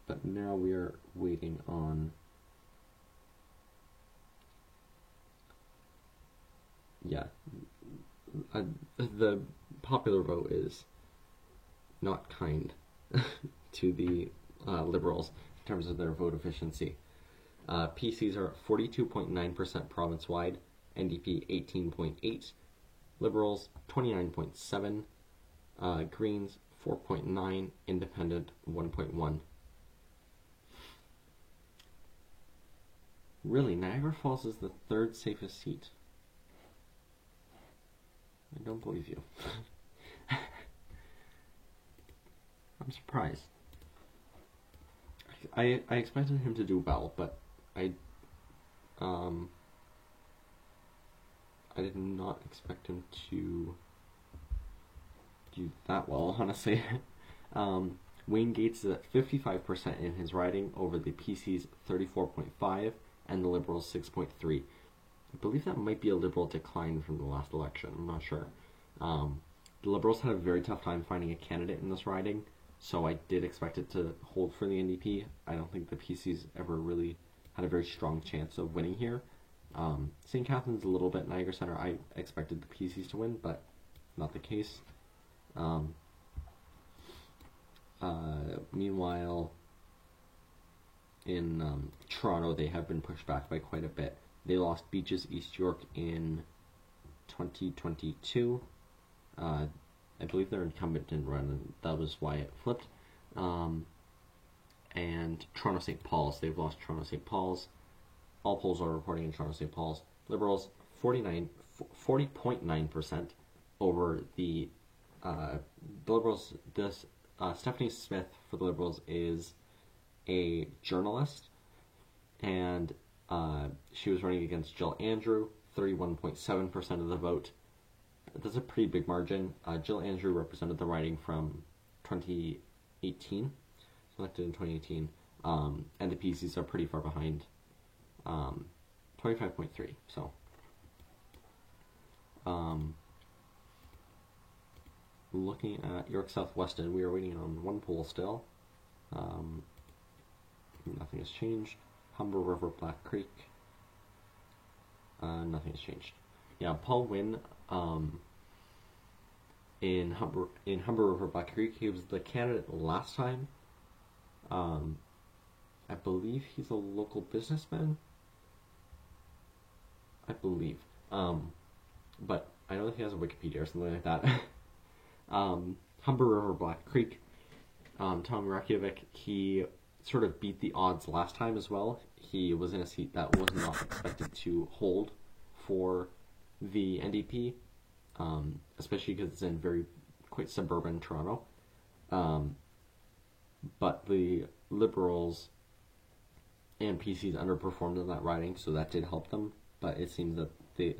Speaker 1: But now we are waiting on... Yeah, the popular vote is not kind to the Liberals in terms of their vote efficiency. PCs are 42.9% province-wide, NDP 18.8%, Liberals 29.7%, Greens 4.9%, Independent 1.1%. Really, Niagara Falls is the third safest seat. I don't believe you. I'm surprised. I expected him to do well, but I did not expect him to do that well, honestly. Wayne Gates is at 55% in his riding over the PC's 34.5% and the Liberals' 6.3%. I believe that might be a Liberal decline from the last election. I'm not sure. The Liberals had a very tough time finding a candidate in this riding, so I did expect it to hold for the NDP. I don't think the PCs ever really had a very strong chance of winning here. St. Catharines a little bit, Niagara Centre, I expected the PCs to win, but not the case. Meanwhile, in Toronto, they have been pushed back by quite a bit. They lost Beaches East York in 2022. I believe their incumbent didn't run, and that was why it flipped. And Toronto St. Paul's, they've lost Toronto St. Paul's. All polls are reporting in Toronto St. Paul's. Liberals 40.9% over the Liberals. Stephanie Smith for the Liberals is a journalist, and she was running against Jill Andrew, 31.7% of the vote. That's a pretty big margin. Jill Andrew represented the riding from 2018, elected in 2018, and the PCs are pretty far behind, 25.3%. So, looking at York South-Weston, we are waiting on one poll still. Nothing has changed. Humber River, Black Creek. Nothing has changed. Yeah, Paul Wynn, in Humber River, Black Creek, he was the candidate last time. I I believe he's a local businessman. I believe. But I know that he has a Wikipedia or something like that. Humber River Black Creek. Tom Rakovic, he sort of beat the odds last time as well. He was in a seat that was not expected to hold for the NDP, especially because it's in quite suburban Toronto. But the Liberals and PCs underperformed in that riding, so that did help them. But it seems that the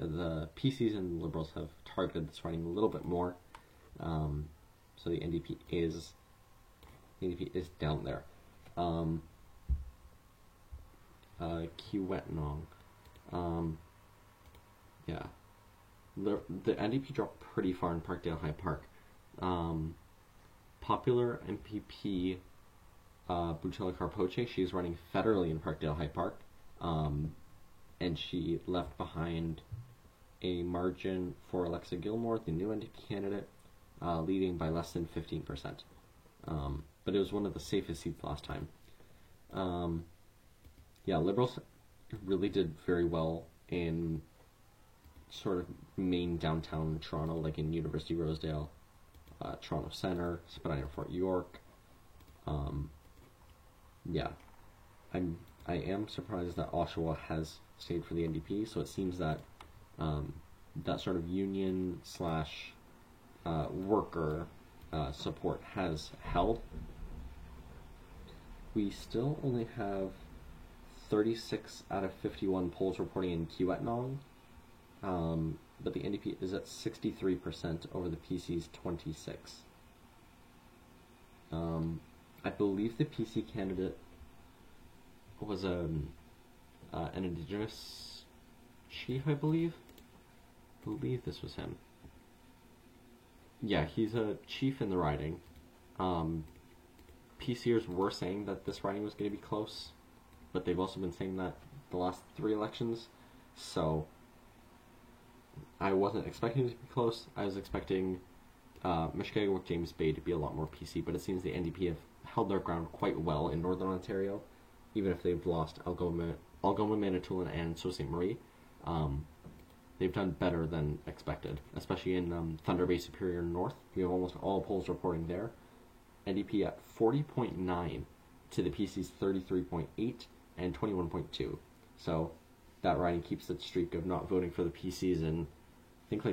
Speaker 1: PCs and the Liberals have targeted this riding a little bit more. So the NDP is down there. Kiewetnong. Yeah. The NDP dropped pretty far in Parkdale High Park. Popular MPP Butela Carpoche, she's running federally in Parkdale High Park. And she left behind a margin for Alexa Gilmore, the new NDP candidate, leading by less than 15%. But it was one of the safest seats last time. Yeah, Liberals really did very well in sort of main downtown Toronto, like in University Rosedale, Toronto Centre, Spadina Fort York. Yeah, I am surprised that Oshawa has stayed for the NDP. So it seems that that sort of union slash worker support has held. We still only have 36 out of 51 polls reporting in Kiewetnong, but the NDP is at 63% over the PC's 26. I believe the PC candidate was an Indigenous chief, I believe this was him. Yeah, he's a chief in the riding. PCers were saying that this riding was going to be close, but they've also been saying that the last 3 elections, so I wasn't expecting it to be close. I was expecting Mushkegowuk James Bay to be a lot more PC, but it seems the NDP have held their ground quite well in Northern Ontario, even if they've lost Algoma, Manitoulin, and Sault Ste. Marie. They've done better than expected, especially in Thunder Bay Superior North. We have almost all polls reporting there. NDP at 40.9 to the PC's 33.8 and 21.2. So that riding keeps its streak of not voting for the PCs in, I think,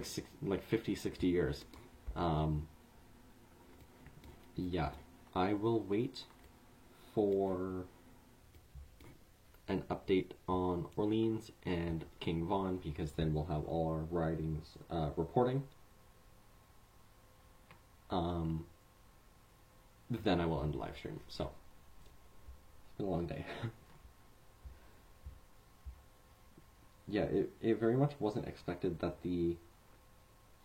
Speaker 1: like 50, 60 years. Yeah, I will wait for an update on Orleans and King Vaughan, because then we'll have all our ridings reporting. Then I will end the live stream. So it's been a long day. Yeah, it very much wasn't expected that the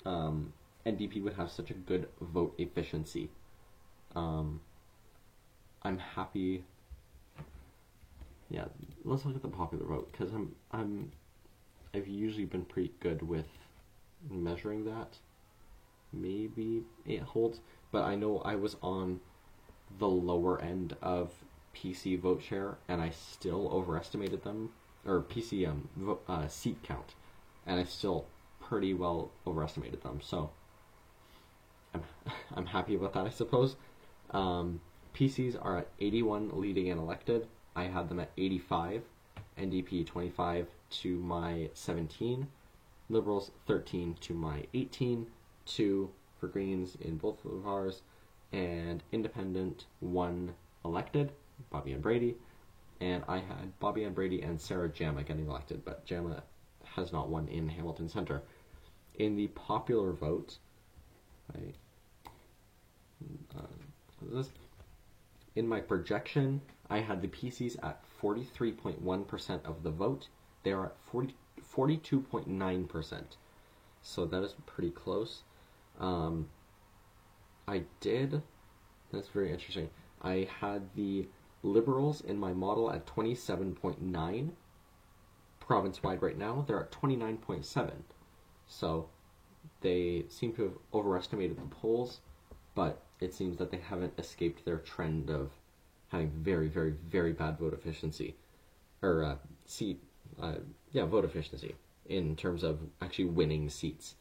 Speaker 1: NDP would have such a good vote efficiency. I'm happy. Yeah, let's look at the popular vote, because I've usually been pretty good with measuring that. Maybe it holds, but I know I was on the lower end of PC vote share, and I still overestimated them, or PC seat count, and I still pretty well overestimated them. So I'm happy about that, I suppose. PCs are at 81 leading and elected. I had them at 85, NDP 25 to my 17, Liberals 13 to my 18, 2 for Greens in both of ours, and Independent 1 elected, Bobby Ann Brady, and I had Bobby Ann Brady and Sarah Jama getting elected, but Jama has not won in Hamilton Centre. In the popular vote, in my projection, I had the PCs at 43.1% of the vote. They are at 42.9%. So that is pretty close. That's very interesting. I had the Liberals in my model at 27.9 province-wide right now. They're at 29.7. So they seem to have overestimated the polls, but it seems that they haven't escaped their trend of having very, very, very bad vote efficiency, or vote efficiency in terms of actually winning seats.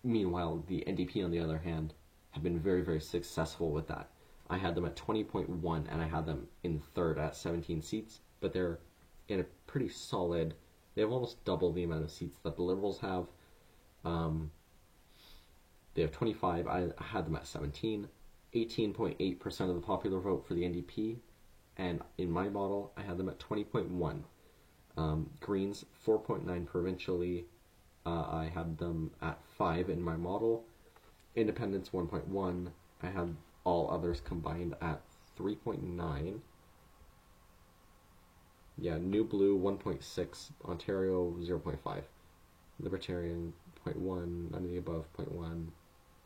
Speaker 1: Meanwhile, the NDP, on the other hand, have been very, very successful with that. I had them at 20.1, and I had them in third at 17 seats, but they're in a pretty solid. They have almost double the amount of seats that the Liberals have. They have 25. I had them at 17. 18.8% of the popular vote for the NDP, and in my model, I had them at 20.1. Greens 4.9 provincially. I had them at 5 in my model. Independents 1.1. I had all others combined at 3.9. Yeah, New Blue 1.6, Ontario 0.5, Libertarian 0.1, none of the above 0.1,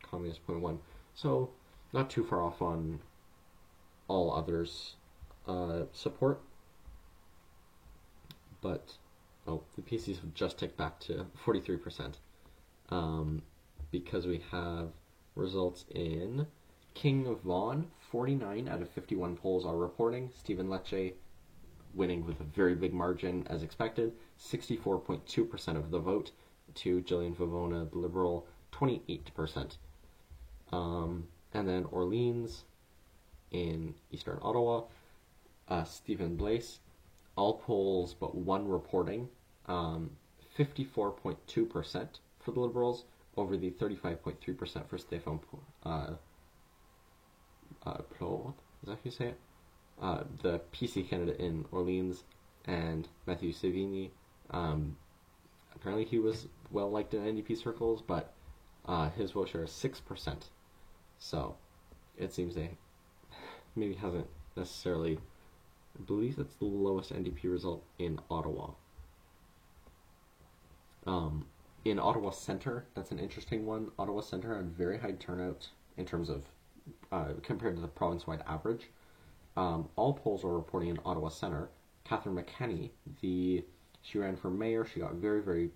Speaker 1: Communist 0.1. So not too far off on all others' support. But the PCs have just ticked back to 43%, because we have results in King of Vaughan. 49 out of 51 polls are reporting Stephen Lecce winning with a very big margin as expected, 64.2% of the vote to Jillian Favona, the Liberal, 28%. And then Orleans in Eastern Ottawa, Stephen Blaise, all polls but one reporting, 54.2% for the Liberals over the 35.3% for Stéphane Plot, is that how you say it? The PC candidate in Orleans, and Matthew Savigny. Apparently he was well liked in NDP circles, but his vote share is 6%. So it seems they maybe hasn't necessarily. I believe that's the lowest NDP result in Ottawa. In Ottawa Centre, that's an interesting one. Ottawa Centre had very high turnout in terms of compared to the province-wide average. All polls are reporting in Ottawa Centre. Catherine McKenney, she ran for mayor. She got very, very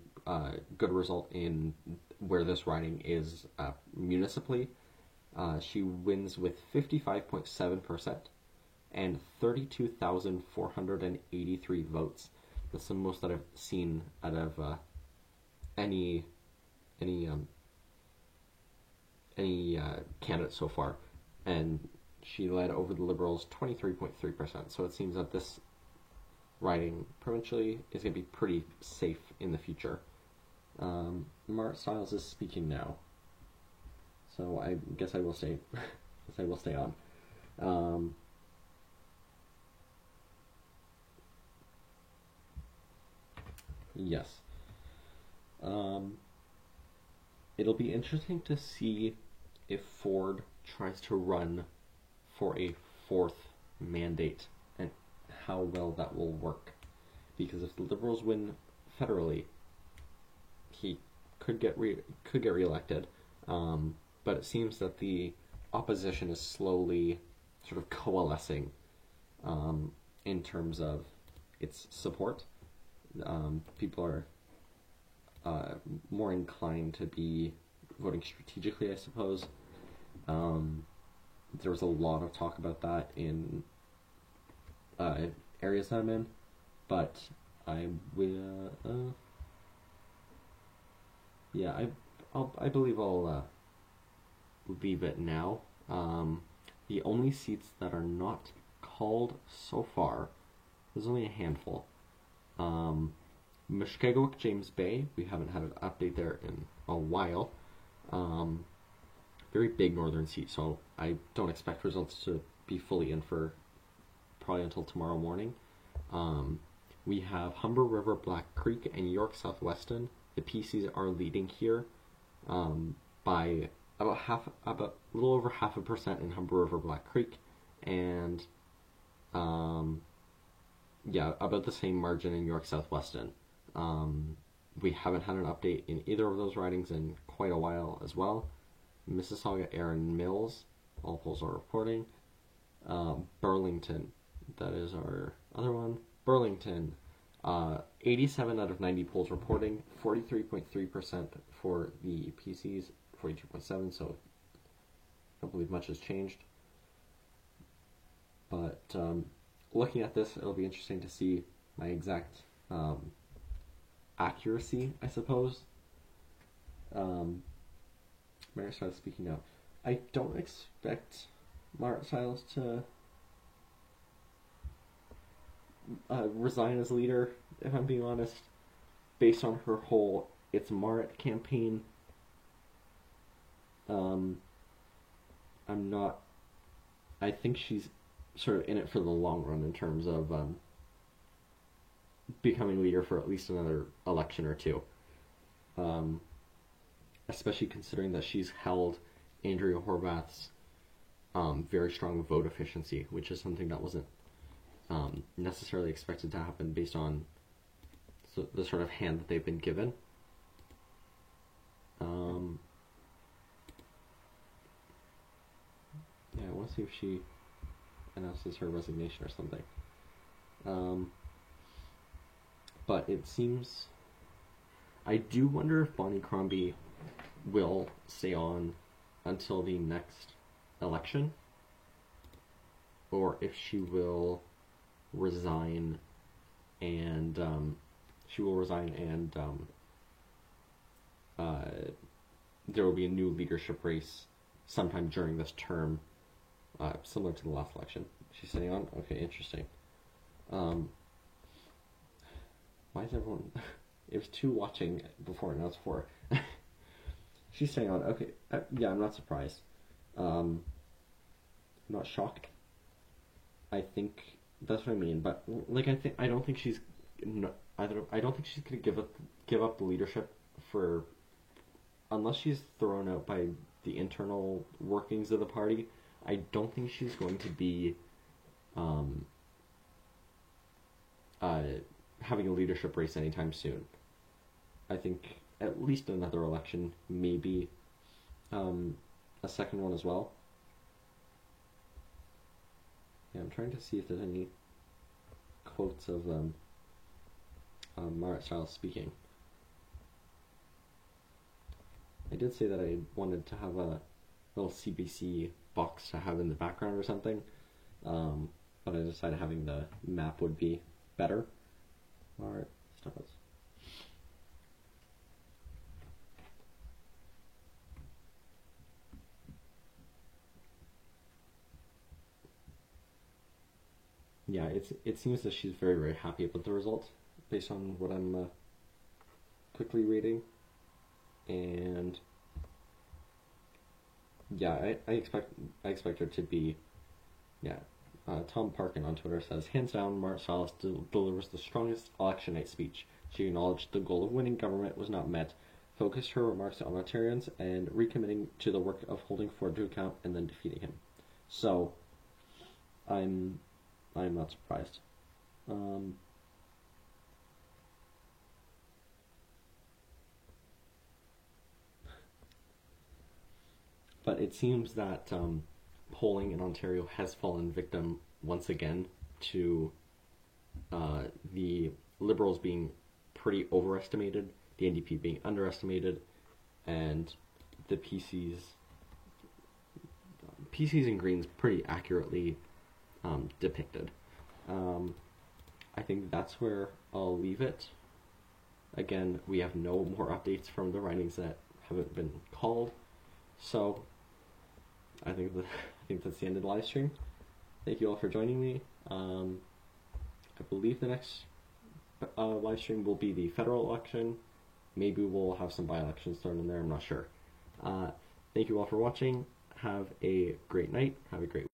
Speaker 1: good result in where this riding is municipally. She wins with 55.7% and 32,483 votes. That's the most that I've seen out of any candidate so far, and she led over the Liberals 23.3%. So it seems that this riding provincially is going to be pretty safe in the future. Mart Stiles is speaking now, so I guess I will stay. I will stay on. Yes. It'll be interesting to see if Ford tries to run for a fourth mandate and how well that will work. Because if the Liberals win federally, he could get reelected. But it seems that the opposition is slowly sort of coalescing in terms of its support. People are more inclined to be voting strategically, I suppose. There was a lot of talk about that in areas that I'm in, but I will. I believe I'll leave it now. The only seats that are not called so far, there's only a handful. Mushkegowuk, James Bay, we haven't had an update there in a while. Very big northern seat, so I don't expect results to be fully in for probably until tomorrow morning. We have Humber River, Black Creek, and York Southweston. The PCs are leading here by about a little over 0.5% in Humber River, Black Creek, and about the same margin in York Southweston. We haven't had an update in either of those ridings in quite a while as well. Mississauga, Erin Mills, all polls are reporting. Burlington, that is our other one. Burlington, 87 out of 90 polls reporting, 43.3% for the PCs, 42.7%, so I don't believe much has changed. But looking at this, it'll be interesting to see my exact accuracy, I suppose. Marit Stiles speaking out. I don't expect Marit Stiles to resign as leader, if I'm being honest, based on her whole It's Marit campaign. I'm not. I think she's sort of in it for the long run in terms of becoming leader for at least another election or two. Especially considering that she's held Andrea Horwath's very strong vote efficiency, which is something that wasn't necessarily expected to happen based on the sort of hand that they've been given. Yeah, I want to see if she announces her resignation or something. But it seems... I do wonder if Bonnie Crombie will stay on until the next election, or if she will resign and there will be a new leadership race sometime during this term, similar to the last election. She's staying on? Okay, interesting. Why is everyone... It was 2 watching before, now it's 4. She's staying on. Okay, yeah, I'm not surprised. I'm not shocked. I think that's what I mean. But like, I don't think she's gonna give up the leadership for, unless she's thrown out by the internal workings of the party. I don't think she's going to be having a leadership race anytime soon. I think at least another election, maybe a second one as well. Yeah, I'm trying to see if there's any quotes of Marit Stiles speaking. I did say that I wanted to have a little CBC box to have in the background or something, but I decided having the map would be better. Marit Stiles. Yeah, it seems that she's very, very happy about the result, based on what I'm quickly reading. And yeah, I expect her to be, yeah. Tom Parkin on Twitter says, hands down, Marit Stiles delivers the strongest election night speech. She acknowledged the goal of winning government was not met, focused her remarks on Ontarians, and recommitting to the work of holding Ford to account and then defeating him. So, I'm not surprised. But it seems that polling in Ontario has fallen victim once again to the Liberals being pretty overestimated, the NDP being underestimated, and the PCs and Greens pretty accurately depicted. I think that's where I'll leave it. Again, we have no more updates from the writings that haven't been called, so I think that's the end of the live stream. Thank you all for joining me. I believe the next live stream will be the federal election. Maybe we'll have some by-elections thrown in there, I'm not sure. Thank you all for watching. Have a great night. Have a great week.